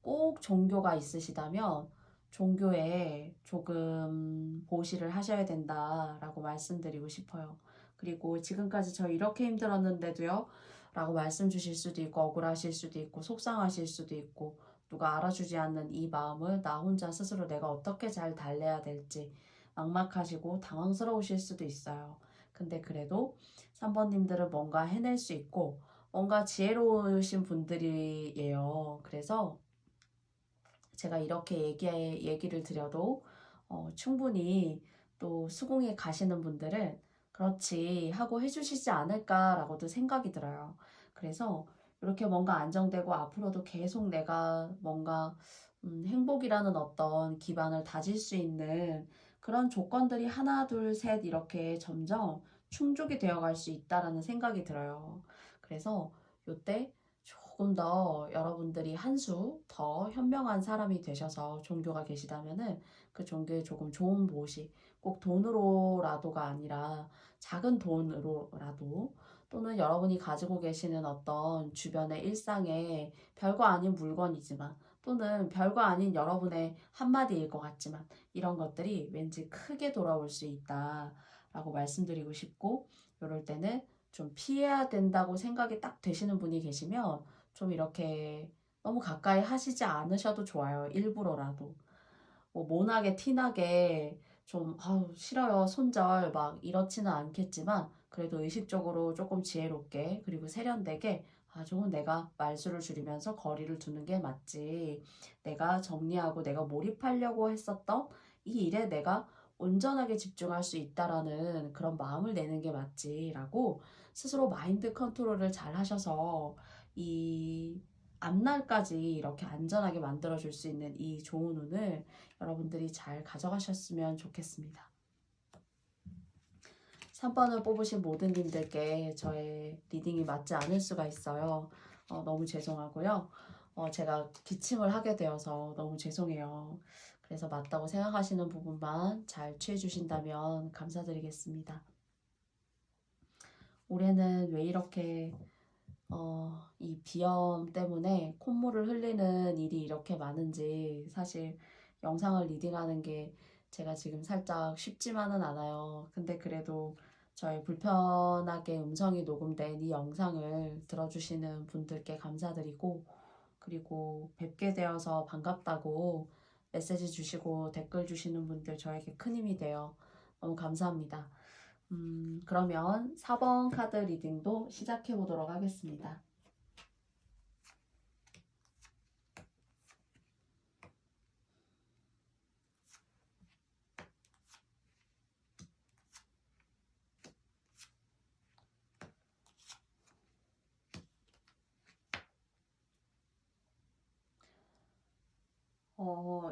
꼭 종교가 있으시다면 종교에 조금 보시를 하셔야 된다라고 말씀드리고 싶어요. 그리고 지금까지 저 이렇게 힘들었는데도요. 라고 말씀 주실 수도 있고 억울하실 수도 있고 속상하실 수도 있고 누가 알아주지 않는 이 마음을 나 혼자 스스로 내가 어떻게 잘 달래야 될지 막막하시고 당황스러우실 수도 있어요. 근데 그래도 3번님들은 뭔가 해낼 수 있고 뭔가 지혜로우신 분들이에요. 그래서 제가 이렇게 얘기를 드려도 충분히 또 수긍에 가시는 분들은 그렇지 하고 해주시지 않을까라고도 생각이 들어요. 그래서 이렇게 뭔가 안정되고 앞으로도 계속 내가 뭔가 행복이라는 어떤 기반을 다질 수 있는 그런 조건들이 하나, 둘, 셋 이렇게 점점 충족이 되어갈 수 있다라는 생각이 들어요. 그래서 이때 조금 더 여러분들이 한 수 더 현명한 사람이 되셔서 종교가 계시다면은 그 종교에 조금 좋은 보시, 꼭 돈으로라도가 아니라 작은 돈으로라도 또는 여러분이 가지고 계시는 어떤 주변의 일상에 별거 아닌 물건이지만 또는 별거 아닌 여러분의 한마디일 것 같지만 이런 것들이 왠지 크게 돌아올 수 있다라고 말씀드리고 싶고 이럴 때는 좀 피해야 된다고 생각이 딱 되시는 분이 계시면 좀 이렇게 너무 가까이 하시지 않으셔도 좋아요. 일부러라도. 뭐 모나게 티나게 좀 아우 싫어요 손절 막 이렇지는 않겠지만 그래도 의식적으로 조금 지혜롭게 그리고 세련되게 아 조금 내가 말수를 줄이면서 거리를 두는 게 맞지 내가 정리하고 내가 몰입하려고 했었던 이 일에 내가 온전하게 집중할 수 있다라는 그런 마음을 내는 게 맞지라고 스스로 마인드 컨트롤을 잘 하셔서 이 앞날까지 이렇게 안전하게 만들어줄 수 있는 이 좋은 운을 여러분들이 잘 가져가셨으면 좋겠습니다. 3번을 뽑으신 모든 님들께 저의 리딩이 맞지 않을 수가 있어요. 너무 죄송하고요. 제가 기침을 하게 되어서 너무 죄송해요. 그래서 맞다고 생각하시는 부분만 잘 취해주신다면 감사드리겠습니다. 올해는 왜 이렇게 이 비염 때문에 콧물을 흘리는 일이 이렇게 많은지 사실 영상을 리딩하는 게 제가 지금 살짝 쉽지만은 않아요. 근데 그래도 저의 불편하게 음성이 녹음된 이 영상을 들어주시는 분들께 감사드리고, 그리고 뵙게 되어서 반갑다고 메시지 주시고 댓글 주시는 분들 저에게 큰 힘이 돼요. 너무 감사합니다. 그러면 4번 카드 리딩도 시작해 보도록 하겠습니다.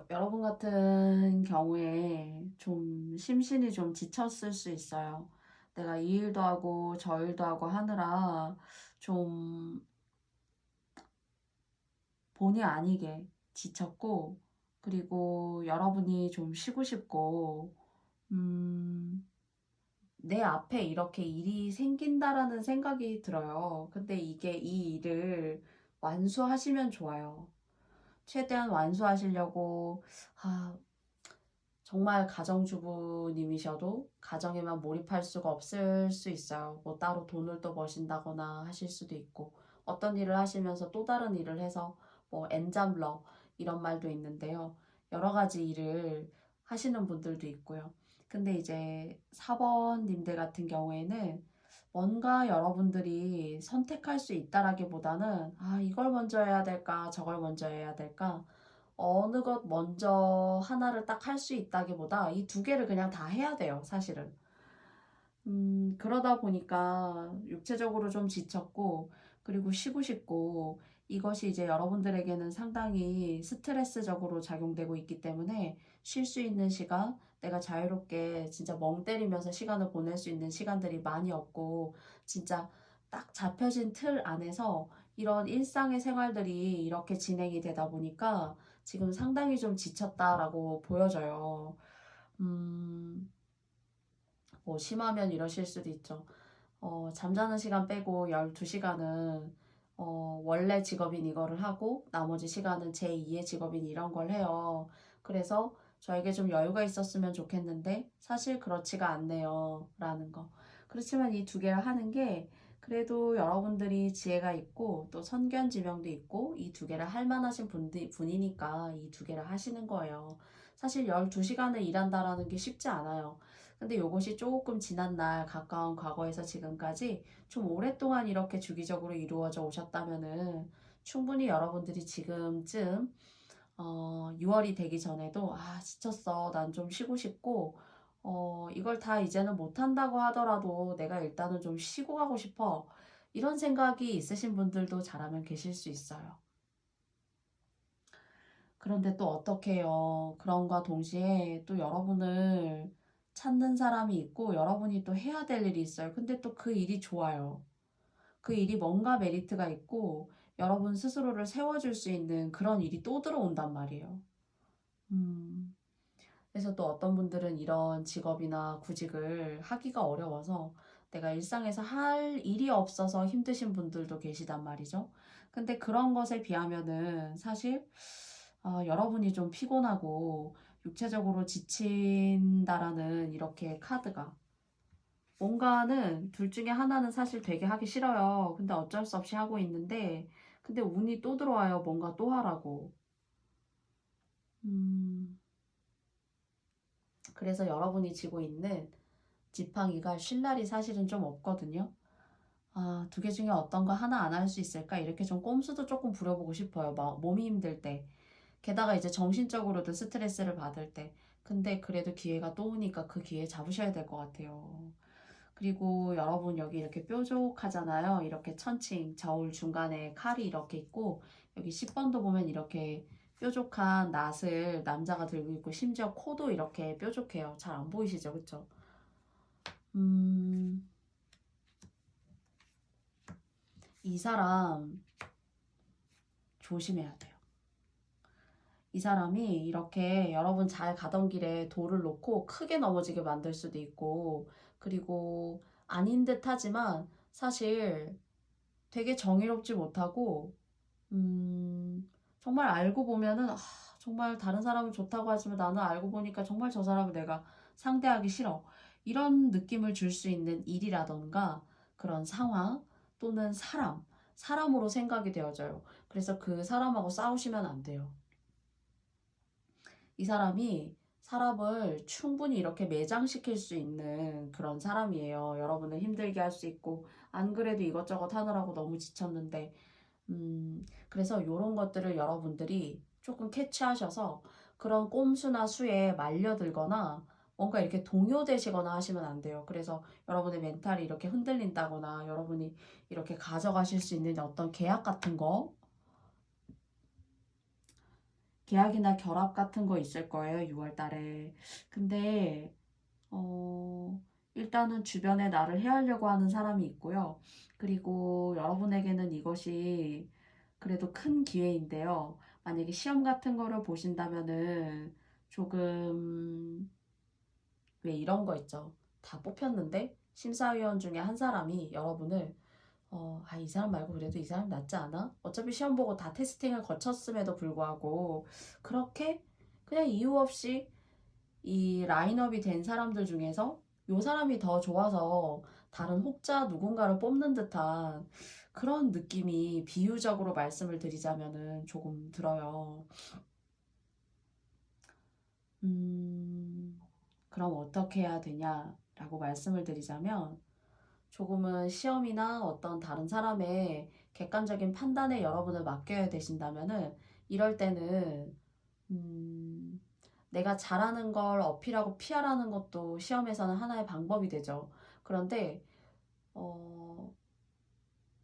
여러분 같은 경우에 좀 심신이 좀 지쳤을 수 있어요. 내가 이 일도 하고 저 일도 하고 하느라 좀 본의 아니게 지쳤고, 그리고 여러분이 좀 쉬고 싶고, 내 앞에 이렇게 일이 생긴다라는 생각이 들어요. 근데 이게 이 일을 완수하시면 좋아요. 최대한 완수하시려고, 아, 정말 가정주부님이셔도 가정에만 몰입할 수가 없을 수 있어요. 뭐 따로 돈을 또 버신다거나 하실 수도 있고, 어떤 일을 하시면서 또 다른 일을 해서 뭐 엔잡러 이런 말도 있는데요. 여러 가지 일을 하시는 분들도 있고요. 근데 이제 4번 님들 같은 경우에는 뭔가 여러분들이 선택할 수 있다라기보다는 이걸 먼저 해야 될까 저걸 먼저 해야 될까, 어느 것 먼저 하나를 딱 할 수 있다기보다 이 두 개를 그냥 다 해야 돼요, 사실은. 그러다 보니까 육체적으로 좀 지쳤고, 그리고 쉬고 싶고, 이것이 이제 여러분들에게는 상당히 스트레스적으로 작용되고 있기 때문에 쉴 수 있는 시간, 내가 자유롭게 진짜 멍 때리면서 시간을 보낼 수 있는 시간들이 많이 없고, 진짜 딱 잡혀진 틀 안에서 이런 일상의 생활들이 이렇게 진행이 되다 보니까 지금 상당히 좀 지쳤다라고 보여져요. 음, 뭐 심하면 이러실 수도 있죠. 잠자는 시간 빼고 12시간은 원래 직업인 이거를 하고 나머지 시간은 제2의 직업인 이런 걸 해요. 그래서 저에게 좀 여유가 있었으면 좋겠는데 사실 그렇지가 않네요. 라는 거. 그렇지만 이 두 개를 하는 게 그래도 여러분들이 지혜가 있고 또 선견지명도 있고 이 두 개를 할 만하신 분이니까 이 두 개를 하시는 거예요. 사실 12시간을 일한다라는 게 쉽지 않아요. 근데 요것이 조금 지난 날 가까운 과거에서 지금까지 좀 오랫동안 이렇게 주기적으로 이루어져 오셨다면은 충분히 여러분들이 지금쯤 6월이 되기 전에도 지쳤어, 난 좀 쉬고 싶고, 이걸 다 이제는 못한다고 하더라도 내가 일단은 좀 쉬고 가고 싶어, 이런 생각이 있으신 분들도 잘하면 계실 수 있어요. 그런데 또 어떻게 해요? 그런과 동시에 또 여러분을 찾는 사람이 있고 여러분이 또 해야 될 일이 있어요. 근데 또 그 일이 좋아요. 그 일이 뭔가 메리트가 있고 여러분 스스로를 세워줄 수 있는 그런 일이 또 들어온단 말이에요. 음, 그래서 또 어떤 분들은 이런 직업이나 구직을 하기가 어려워서 내가 일상에서 할 일이 없어서 힘드신 분들도 계시단 말이죠. 근데 그런 것에 비하면은 사실 여러분이 좀 피곤하고 육체적으로 지친다라는 이렇게 카드가, 뭔가는 둘 중에 하나는 사실 되게 하기 싫어요. 근데 어쩔 수 없이 하고 있는데 근데 운이 또 들어와요. 뭔가 또 하라고. 음, 그래서 여러분이 지고 있는 지팡이가 쉴 날이 사실은 좀 없거든요. 두 개 중에 어떤 거 하나 안 할 수 있을까? 이렇게 좀 꼼수도 조금 부려보고 싶어요. 몸이 힘들 때. 게다가 이제 정신적으로도 스트레스를 받을 때. 근데 그래도 기회가 또 오니까 그 기회 잡으셔야 될 것 같아요. 그리고 여러분 여기 이렇게 뾰족하잖아요. 이렇게 천칭, 저울 중간에 칼이 이렇게 있고 여기 10번도 보면 이렇게 뾰족한 낫을 남자가 들고 있고 심지어 코도 이렇게 뾰족해요. 잘 안 보이시죠? 그쵸? 음, 이 사람 조심해야 돼요. 이 사람이 이렇게 여러분 잘 가던 길에 돌을 놓고 크게 넘어지게 만들 수도 있고, 그리고 아닌 듯 하지만 사실 되게 정의롭지 못하고, 정말 알고 보면은, 정말 다른 사람은 좋다고 하지만 나는 알고 보니까 정말 저 사람을 내가 상대하기 싫어. 이런 느낌을 줄 수 있는 일이라던가 그런 상황 또는 사람으로 생각이 되어져요. 그래서 그 사람하고 싸우시면 안 돼요. 이 사람이 사람을 충분히 이렇게 매장시킬 수 있는 그런 사람이에요. 여러분을 힘들게 할 수 있고, 안 그래도 이것저것 하느라고 너무 지쳤는데, 그래서 이런 것들을 여러분들이 조금 캐치하셔서 그런 꼼수나 수에 말려들거나 뭔가 이렇게 동요되시거나 하시면 안 돼요. 그래서 여러분의 멘탈이 이렇게 흔들린다거나 여러분이 이렇게 가져가실 수 있는 어떤 계약 같은 거, 계약이나 결합 같은 거 있을 거예요, 6월 달에. 근데, 일단은 주변에 나를 해하려고 하는 사람이 있고요. 그리고 여러분에게는 이것이 그래도 큰 기회인데요. 만약에 시험 같은 거를 보신다면은 조금, 왜 이런 거 있죠. 다 뽑혔는데 심사위원 중에 한 사람이 여러분을 이 사람 말고 그래도 이 사람 낫지 않아? 어차피 시험 보고 다 테스팅을 거쳤음에도 불구하고 그렇게 그냥 이유 없이 이 라인업이 된 사람들 중에서 요 사람이 더 좋아서 다른 혹자 누군가를 뽑는 듯한 그런 느낌이 비유적으로 말씀을 드리자면은 조금 들어요. 음, 그럼 어떻게 해야 되냐라고 말씀을 드리자면 조금은 시험이나 어떤 다른 사람의 객관적인 판단에 여러분을 맡겨야 되신다면은 이럴 때는 음, 내가 잘하는 걸 어필하고 피하라는 것도 시험에서는 하나의 방법이 되죠. 그런데 어,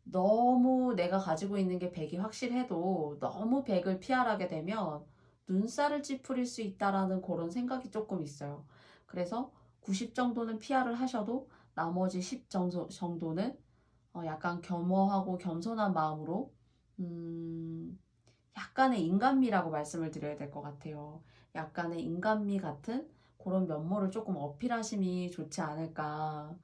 너무 내가 가지고 있는 게 100이 확실해도 너무 100을 피하라게 되면 눈살을 찌푸릴 수 있다라는 그런 생각이 조금 있어요. 그래서 90 정도는 피하를 하셔도 나머지 10 정도는 약간 겸허하고 겸손한 마음으로 약간의 인간미라고 말씀을 드려야 될 것 같아요. 약간의 인간미 같은 그런 면모를 조금 어필하심이 좋지 않을까.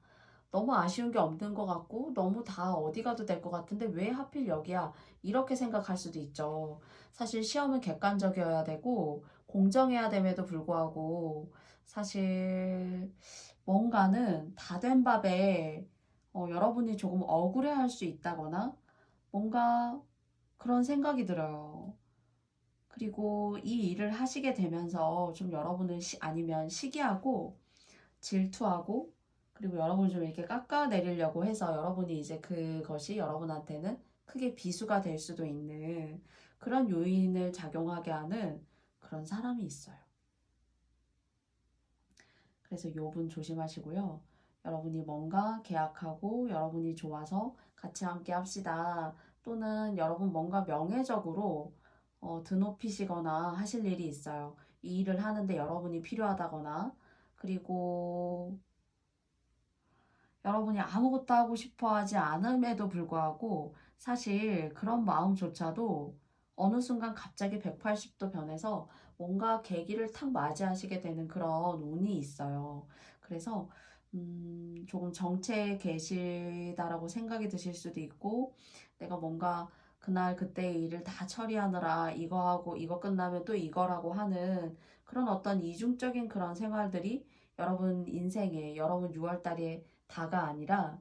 너무 아쉬운 게 없는 것 같고 너무 다 어디 가도 될 것 같은데 왜 하필 여기야? 이렇게 생각할 수도 있죠. 사실 시험은 객관적이어야 되고 공정해야 됨에도 불구하고 사실 뭔가는 다 된 밥에 여러분이 조금 억울해할 수 있다거나 뭔가 그런 생각이 들어요. 그리고 이 일을 하시게 되면서 좀 여러분을 아니면 시기하고 질투하고 그리고 여러분을 좀 이렇게 깎아내리려고 해서 여러분이 이제 그것이 여러분한테는 크게 비수가 될 수도 있는 그런 요인을 작용하게 하는 그런 사람이 있어요. 그래서 요분 조심하시고요. 여러분이 뭔가 계약하고 여러분이 좋아서 같이 함께 합시다. 또는 여러분 뭔가 명예적으로 드높이시거나 하실 일이 있어요. 이 일을 하는데 여러분이 필요하다거나 그리고 여러분이 아무것도 하고 싶어 하지 않음에도 불구하고 사실 그런 마음조차도 어느 순간 갑자기 180도 변해서 뭔가 계기를 탁 맞이하시게 되는 그런 운이 있어요. 그래서 조금 정체에 계시다라고 생각이 드실 수도 있고 내가 뭔가 그날 그때의 일을 다 처리하느라 이거 하고 이거 끝나면 또 이거라고 하는 그런 어떤 이중적인 그런 생활들이 여러분 인생에 여러분 6월달에 다가 아니라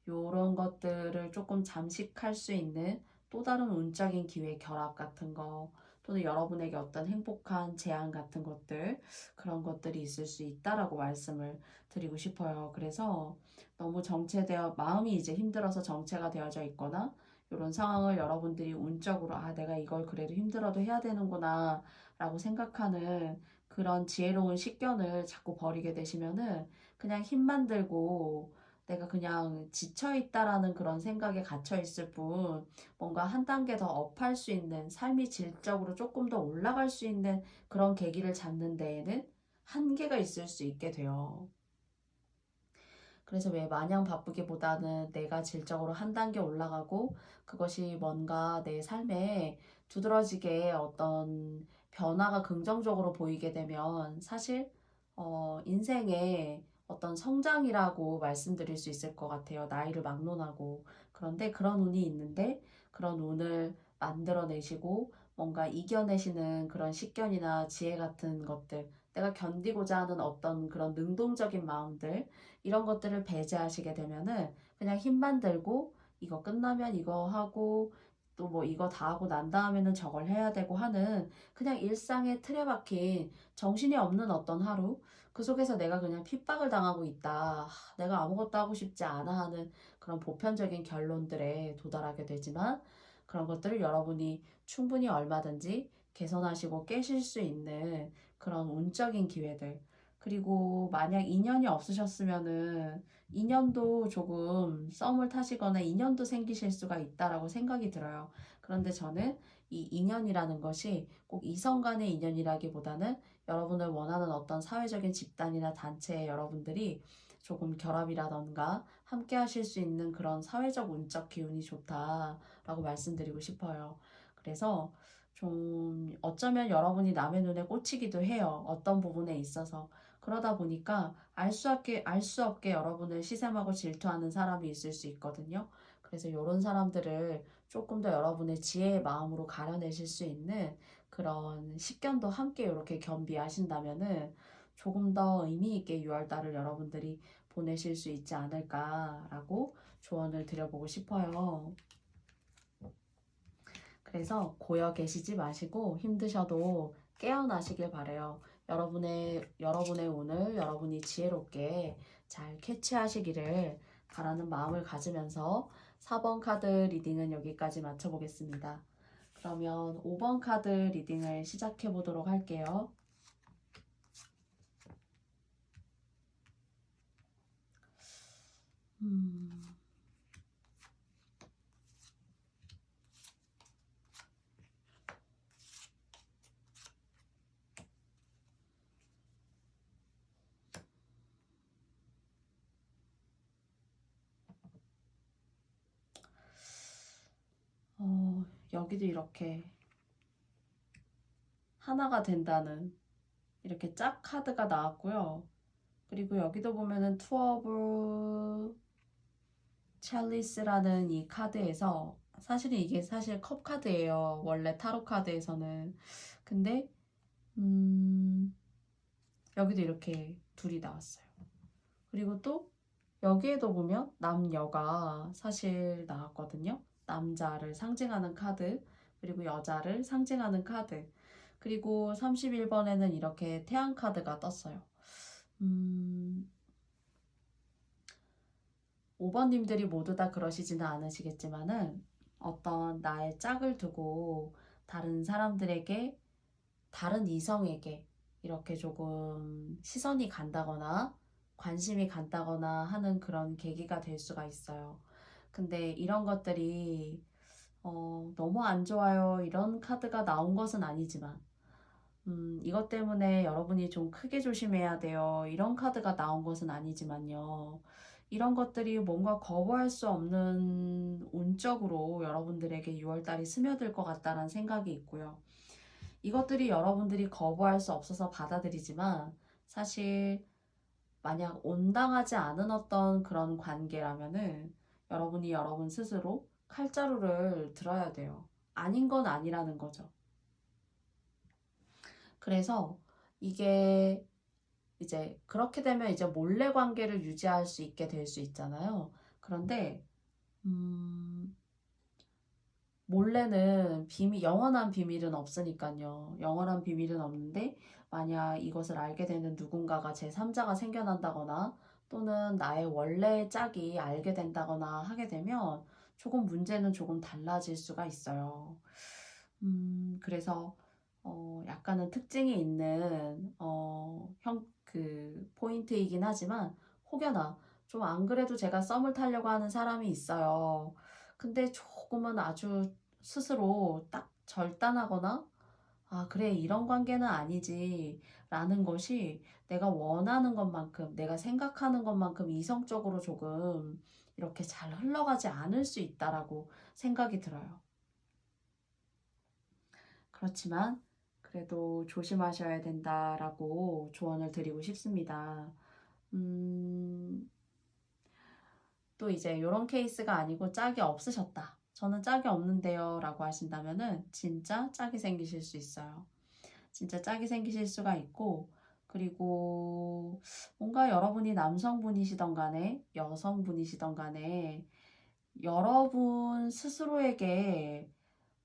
요런 것들을 조금 잠식할 수 있는 또 다른 운적인 기회 결합 같은 거 또는 여러분에게 어떤 행복한 제안 같은 것들 그런 것들이 있을 수 있다라고 말씀을 드리고 싶어요. 그래서 너무 정체되어 마음이 이제 힘들어서 정체가 되어져 있거나 이런 상황을 여러분들이 운적으로 내가 이걸 그래도 힘들어도 해야 되는구나 라고 생각하는 그런 지혜로운 식견을 자꾸 버리게 되시면은 그냥 힘만 들고 내가 그냥 지쳐있다라는 그런 생각에 갇혀있을 뿐 뭔가 한 단계 더 업할 수 있는 삶이 질적으로 조금 더 올라갈 수 있는 그런 계기를 잡는 데에는 한계가 있을 수 있게 돼요. 그래서 왜 마냥 바쁘기보다는 내가 질적으로 한 단계 올라가고 그것이 뭔가 내 삶에 두드러지게 어떤 변화가 긍정적으로 보이게 되면 사실 인생의 어떤 성장이라고 말씀드릴 수 있을 것 같아요. 나이를 막론하고. 그런데 그런 운이 있는데 그런 운을 만들어내시고 뭔가 이겨내시는 그런 식견이나 지혜 같은 것들, 내가 견디고자 하는 어떤 그런 능동적인 마음들, 이런 것들을 배제하시게 되면은 그냥 힘만 들고 이거 끝나면 이거 하고 또 뭐 이거 다 하고 난 다음에는 저걸 해야 되고 하는 그냥 일상의 틀에 박힌 정신이 없는 어떤 하루, 그 속에서 내가 그냥 핍박을 당하고 있다, 내가 아무것도 하고 싶지 않아 하는 그런 보편적인 결론들에 도달하게 되지만, 그런 것들을 여러분이 충분히 얼마든지 개선하시고 깨실 수 있는 그런 운적인 기회들, 그리고 만약 인연이 없으셨으면은 인연도 조금 썸을 타시거나 인연도 생기실 수가 있다라고 생각이 들어요. 그런데 저는 이 인연이라는 것이 꼭 이성 간의 인연이라기보다는 여러분을 원하는 어떤 사회적인 집단이나 단체에 여러분들이 조금 결합이라던가 함께 하실 수 있는 그런 사회적 운적 기운이 좋다라고 말씀드리고 싶어요. 그래서 좀 어쩌면 여러분이 남의 눈에 꽂히기도 해요. 어떤 부분에 있어서. 그러다 보니까 알 수 없게 여러분을 시샘하고 질투하는 사람이 있을 수 있거든요. 그래서 이런 사람들을 조금 더 여러분의 지혜의 마음으로 가려내실 수 있는 그런 식견도 함께 이렇게 겸비하신다면은 조금 더 의미 있게 6월달을 여러분들이 보내실 수 있지 않을까라고 조언을 드려보고 싶어요. 그래서 고여 계시지 마시고 힘드셔도 깨어나시길 바래요. 여러분의 오늘 여러분이 지혜롭게 잘 캐치하시기를 바라는 마음을 가지면서 4번 카드 리딩은 여기까지 마쳐보겠습니다. 그러면 5번 카드 리딩을 시작해 보도록 할게요. 음, 여기도 이렇게 하나가 된다는 이렇게 짝 카드가 나왔고요. 그리고 여기도 보면은 투 오브 찰리스라는 이 카드에서, 사실은 이게 사실 컵 카드예요. 원래 타로 카드에서는. 근데 여기도 이렇게 둘이 나왔어요. 그리고 또 여기에도 보면 남여가 사실 나왔거든요. 남자를 상징하는 카드, 그리고 여자를 상징하는 카드. 그리고 31번에는 이렇게 태양 카드가 떴어요. 5번님들이 모두 다 그러시지는 않으시겠지만은 어떤 나의 짝을 두고 다른 사람들에게, 다른 이성에게 이렇게 조금 시선이 간다거나 관심이 간다거나 하는 그런 계기가 될 수가 있어요. 근데 이런 것들이 너무 안 좋아요, 이런 카드가 나온 것은 아니지만 이것 때문에 여러분이 좀 크게 조심해야 돼요, 이런 카드가 나온 것은 아니지만요. 이런 것들이 뭔가 거부할 수 없는 운적으로 여러분들에게 6월달이 스며들 것 같다는 생각이 있고요. 이것들이 여러분들이 거부할 수 없어서 받아들이지만 사실 만약 온당하지 않은 어떤 그런 관계라면은 여러분이 여러분 스스로 칼자루를 들어야 돼요. 아닌 건 아니라는 거죠. 그래서 이게 이제 그렇게 되면 이제 몰래 관계를 유지할 수 있게 될 수 있잖아요. 그런데 몰래는 영원한 비밀은 없으니까요. 영원한 비밀은 없는데 만약 이것을 알게 되는 누군가가 제3자가 생겨난다거나 또는 나의 원래 짝이 알게 된다거나 하게 되면 조금 문제는 조금 달라질 수가 있어요. 그래서 약간은 특징이 있는 포인트이긴 하지만, 혹여나 좀 안 그래도 제가 썸을 타려고 하는 사람이 있어요. 근데 조금은 아주 스스로 딱 절단하거나 아, 그래, 이런 관계는 아니지. 라는 것이 내가 원하는 것만큼, 내가 생각하는 것만큼 이성적으로 조금 이렇게 잘 흘러가지 않을 수 있다라고 생각이 들어요. 그렇지만 그래도 조심하셔야 된다라고 조언을 드리고 싶습니다. 음, 또 이제 이런 케이스가 아니고 짝이 없으셨다. 저는 짝이 없는데요. 라고 하신다면은 진짜 짝이 생기실 수 있어요. 진짜 짝이 생기실 수가 있고, 그리고 뭔가 여러분이 남성분이시던 간에 여성분이시던 간에 여러분 스스로에게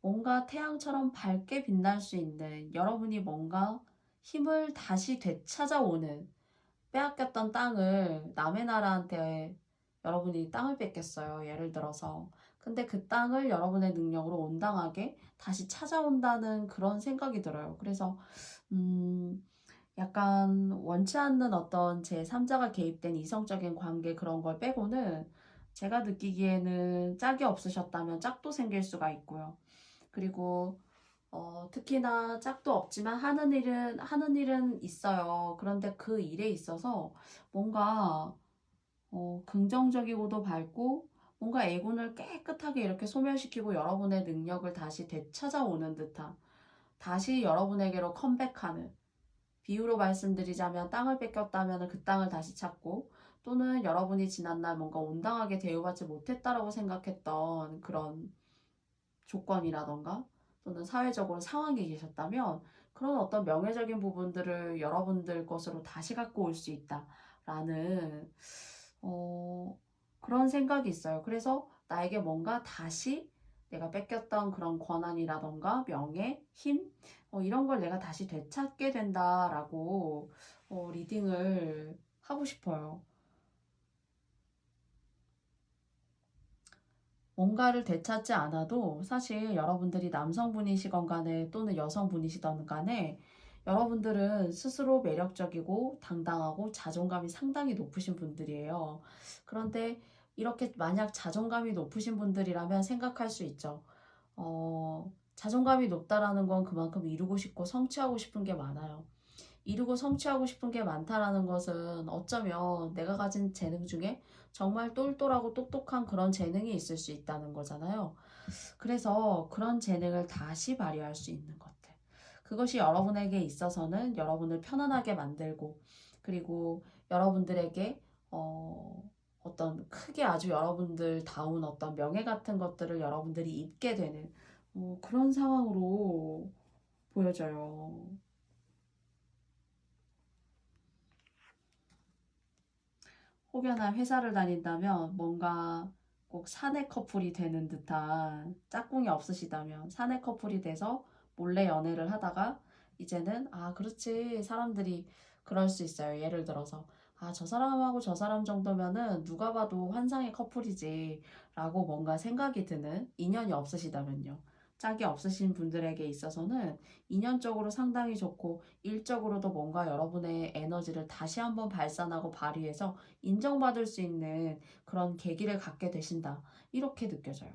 뭔가 태양처럼 밝게 빛날 수 있는, 여러분이 뭔가 힘을 다시 되찾아오는, 빼앗겼던 땅을 남의 나라한테 여러분이 땅을 뺏겼어요. 예를 들어서. 근데 그 땅을 여러분의 능력으로 온당하게 다시 찾아온다는 그런 생각이 들어요. 그래서 음, 약간 원치 않는 어떤 제3자가 개입된 이성적인 관계 그런 걸 빼고는 제가 느끼기에는 짝이 없으셨다면 짝도 생길 수가 있고요. 그리고 특히나 짝도 없지만 하는 일은 있어요. 그런데 그 일에 있어서 뭔가 긍정적이고도 밝고 뭔가 애군을 깨끗하게 이렇게 소멸시키고 여러분의 능력을 다시 되찾아오는 듯한, 다시 여러분에게로 컴백하는, 비유로 말씀드리자면 땅을 뺏겼다면 그 땅을 다시 찾고, 또는 여러분이 지난날 뭔가 온당하게 대우받지 못했다라고 생각했던 그런 조건이라던가 또는 사회적으로 상황에 계셨다면 그런 어떤 명예적인 부분들을 여러분들 것으로 다시 갖고 올 수 있다라는 어, 그런 생각이 있어요. 그래서 나에게 뭔가 다시 내가 뺏겼던 그런 권한이라던가 명예, 힘 이런 걸 내가 다시 되찾게 된다라고 리딩을 하고 싶어요. 뭔가를 되찾지 않아도 사실 여러분들이 남성분이시건 간에 또는 여성분이시던 간에 여러분들은 스스로 매력적이고 당당하고 자존감이 상당히 높으신 분들이에요. 그런데 이렇게 만약 자존감이 높으신 분들이라면 생각할 수 있죠. 자존감이 높다라는 건 그만큼 이루고 싶고 성취하고 싶은 게 많아요. 이루고 성취하고 싶은 게 많다라는 것은 어쩌면 내가 가진 재능 중에 정말 똘똘하고 똑똑한 그런 재능이 있을 수 있다는 거잖아요. 그래서 그런 재능을 다시 발휘할 수 있는 것들. 그것이 여러분에게 있어서는 여러분을 편안하게 만들고, 그리고 여러분들에게 어떤 크게 아주 여러분들다운 어떤 명예 같은 것들을 여러분들이 입게 되는 그런 상황으로 보여져요. 혹여나 회사를 다닌다면 뭔가 꼭 사내 커플이 되는 듯한, 짝꿍이 없으시다면 사내 커플이 돼서 몰래 연애를 하다가 이제는 아, 그렇지. 사람들이 그럴 수 있어요. 예를 들어서 아, 저 사람하고 저 사람 정도면은 누가 봐도 환상의 커플이지 라고 뭔가 생각이 드는, 인연이 없으시다면요. 짝이 없으신 분들에게 있어서는 인연적으로 상당히 좋고 일적으로도 뭔가 여러분의 에너지를 다시 한번 발산하고 발휘해서 인정받을 수 있는 그런 계기를 갖게 되신다. 이렇게 느껴져요.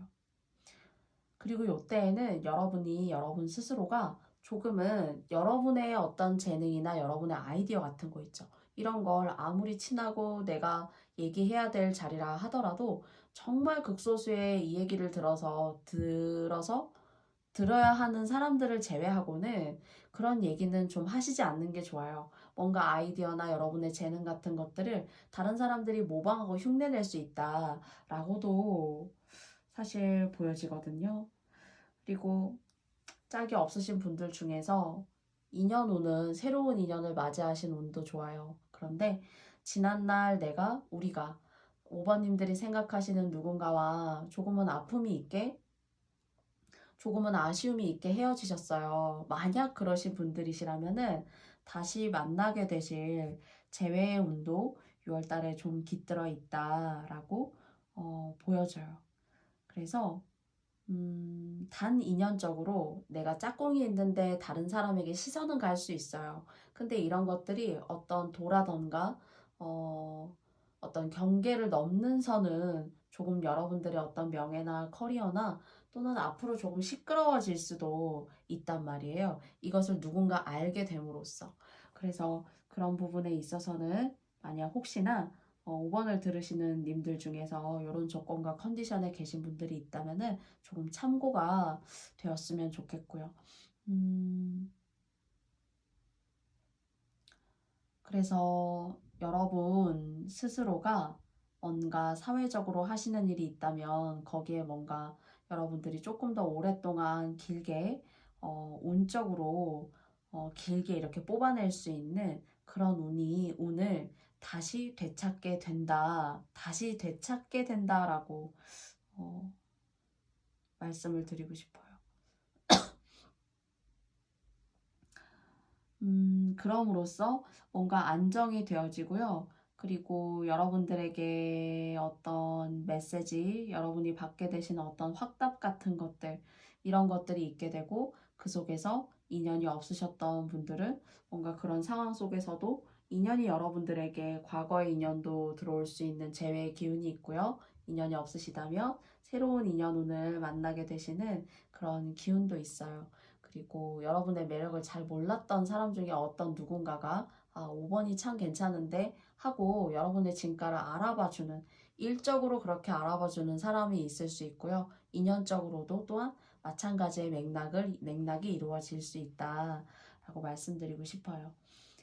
그리고 이때에는 여러분이 여러분 스스로가 조금은 여러분의 어떤 재능이나 여러분의 아이디어 같은 거 있죠. 이런 걸 아무리 친하고 내가 얘기해야 될 자리라 하더라도 정말 극소수의 이 얘기를 들어서 들어야 하는 사람들을 제외하고는 그런 얘기는 좀 하시지 않는 게 좋아요. 뭔가 아이디어나 여러분의 재능 같은 것들을 다른 사람들이 모방하고 흉내낼 수 있다라고도 사실 보여지거든요. 그리고 짝이 없으신 분들 중에서 인연 운은 새로운 인연을 맞이하신 운도 좋아요. 그런데 지난날 우리가 5번님들이 생각하시는 누군가와 조금은 아픔이 있게, 조금은 아쉬움이 있게 헤어지셨어요. 만약 그러신 분들이시라면은 다시 만나게 되실 재회의 운도 6월 달에 좀 깃들어 있다라고 보여져요. 그래서 단 인연적으로 내가 짝꿍이 있는데 다른 사람에게 시선은 갈 수 있어요. 근데 이런 것들이 어떤 도라던가 어, 어떤 경계를 넘는 선은 조금 여러분들의 어떤 명예나 커리어나 또는 앞으로 조금 시끄러워질 수도 있단 말이에요. 이것을 누군가 알게 됨으로써. 그래서 그런 부분에 있어서는 만약 혹시나 5번을 들으시는 님들 중에서 이런 조건과 컨디션에 계신 분들이 있다면은 조금 참고가 되었으면 좋겠고요. 그래서 여러분 스스로가 뭔가 사회적으로 하시는 일이 있다면 거기에 뭔가 여러분들이 조금 더 오랫동안 길게 운적으로 길게 이렇게 뽑아낼 수 있는 그런 운을 다시 되찾게 된다. 다시 되찾게 된다라고 말씀을 드리고 싶어요. 그럼으로써 뭔가 안정이 되어지고요. 그리고 여러분들에게 어떤 메시지, 여러분이 받게 되신 어떤 확답 같은 것들, 이런 것들이 있게 되고, 그 속에서 인연이 없으셨던 분들은 뭔가 그런 상황 속에서도 인연이 여러분들에게 과거의 인연도 들어올 수 있는 재회의 기운이 있고요. 인연이 없으시다면 새로운 인연운을 만나게 되시는 그런 기운도 있어요. 그리고 여러분의 매력을 잘 몰랐던 사람 중에 어떤 누군가가 5번이 참 괜찮은데 하고 여러분의 진가를 알아봐주는, 일적으로 그렇게 알아봐주는 사람이 있을 수 있고요. 인연적으로도 또한 마찬가지의 맥락이 이루어질 수 있다라고 말씀드리고 싶어요.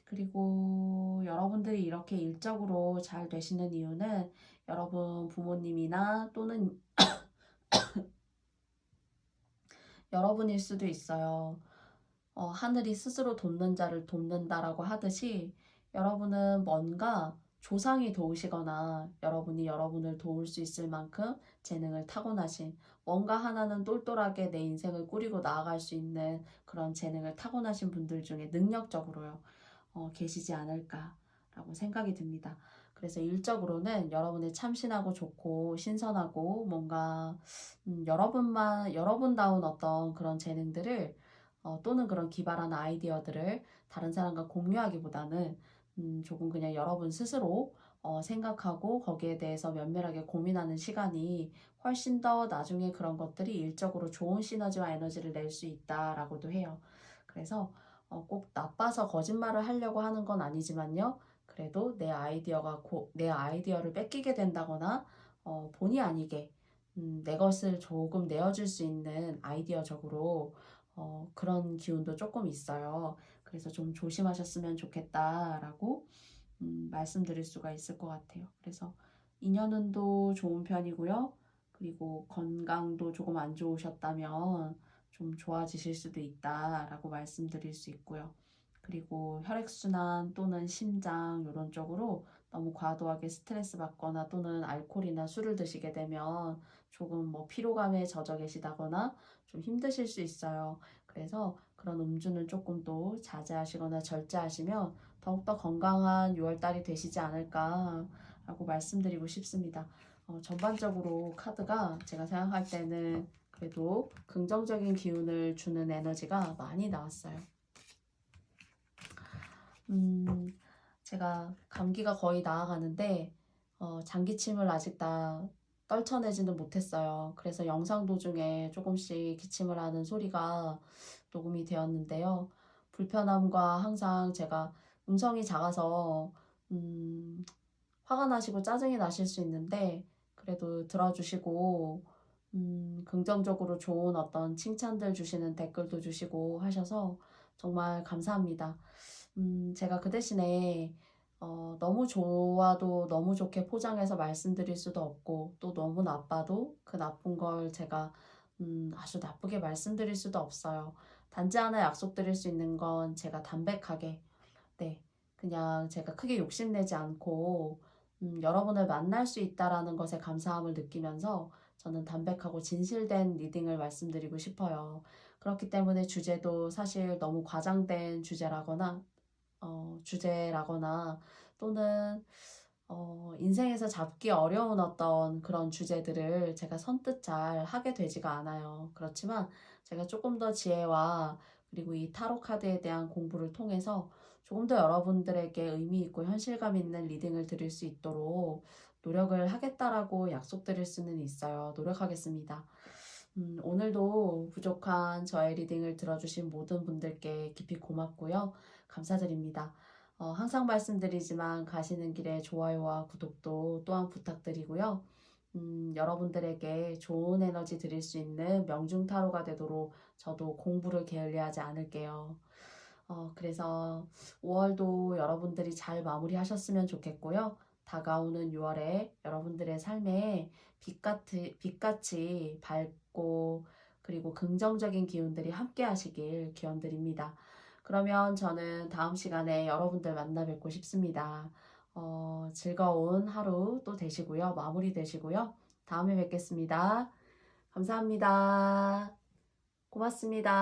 그리고 여러분들이 이렇게 일적으로 잘 되시는 이유는 여러분 부모님이나 또는 여러분일 수도 있어요. 하늘이 스스로 돕는 자를 돕는다라고 하듯이 여러분은 뭔가 조상이 도우시거나 여러분이 여러분을 도울 수 있을 만큼 재능을 타고나신, 뭔가 하나는 똘똘하게 내 인생을 꾸리고 나아갈 수 있는 그런 재능을 타고나신 분들 중에 능력적으로요. 계시지 않을까라고 생각이 듭니다. 그래서 일적으로는 여러분의 참신하고 좋고 신선하고 뭔가 여러분다운 어떤 그런 재능들을 또는 그런 기발한 아이디어들을 다른 사람과 공유하기보다는 조금 그냥 여러분 스스로 생각하고 거기에 대해서 면밀하게 고민하는 시간이 훨씬 더 나중에 그런 것들이 일적으로 좋은 시너지와 에너지를 낼 수 있다라고도 해요. 그래서 꼭 나빠서 거짓말을 하려고 하는 건 아니지만요. 그래도 내 아이디어를 뺏기게 된다거나 본의 아니게 내 것을 조금 내어줄 수 있는 아이디어적으로 그런 기운도 조금 있어요. 그래서 좀 조심하셨으면 좋겠다라고 말씀드릴 수가 있을 것 같아요. 그래서 인연운도 좋은 편이고요. 그리고 건강도 조금 안 좋으셨다면 좀 좋아지실 수도 있다라고 말씀드릴 수 있고요. 그리고 혈액순환 또는 심장 이런 쪽으로 너무 과도하게 스트레스 받거나 또는 알코올이나 술을 드시게 되면 조금 피로감에 젖어 계시다거나 좀 힘드실 수 있어요. 그래서 그런 음주는 조금 또 자제하시거나 절제하시면 더욱더 건강한 6월달이 되시지 않을까라고 말씀드리고 싶습니다. 전반적으로 카드가 제가 생각할 때는 그래도 긍정적인 기운을 주는 에너지가 많이 나왔어요. 제가 감기가 거의 나아가는데 장기침을 아직 다 떨쳐내지는 못했어요. 그래서 영상 도중에 조금씩 기침을 하는 소리가 녹음이 되었는데요. 불편함과 항상 제가 음성이 작아서 화가 나시고 짜증이 나실 수 있는데 그래도 들어주시고 긍정적으로 좋은 어떤 칭찬들 주시는 댓글도 주시고 하셔서 정말 감사합니다. 제가 그 대신에 너무 좋아도 너무 좋게 포장해서 말씀드릴 수도 없고 또 너무 나빠도 그 나쁜 걸 제가 아주 나쁘게 말씀드릴 수도 없어요. 단지 하나 약속드릴 수 있는 건 제가 담백하게, 네, 그냥 제가 크게 욕심내지 않고 여러분을 만날 수 있다라는 것에 감사함을 느끼면서 저는 담백하고 진실된 리딩을 말씀드리고 싶어요. 그렇기 때문에 주제도 사실 너무 과장된 주제라거나 또는 인생에서 잡기 어려운 어떤 그런 주제들을 제가 선뜻 잘 하게 되지가 않아요. 그렇지만 제가 조금 더 지혜와 그리고 이 타로 카드에 대한 공부를 통해서 조금 더 여러분들에게 의미 있고 현실감 있는 리딩을 드릴 수 있도록 노력을 하겠다라고 약속드릴 수는 있어요. 노력하겠습니다. 오늘도 부족한 저의 리딩을 들어주신 모든 분들께 깊이 고맙고요. 감사드립니다. 항상 말씀드리지만 가시는 길에 좋아요와 구독도 또한 부탁드리고요. 여러분들에게 좋은 에너지 드릴 수 있는 명중타로가 되도록 저도 공부를 게을리하지 않을게요. 그래서 5월도 여러분들이 잘 마무리하셨으면 좋겠고요. 다가오는 6월에 여러분들의 삶에 빛같이 밝고 그리고 긍정적인 기운들이 함께 하시길 기원드립니다. 그러면 저는 다음 시간에 여러분들 만나 뵙고 싶습니다. 즐거운 하루 또 되시고요. 마무리 되시고요. 다음에 뵙겠습니다. 감사합니다. 고맙습니다.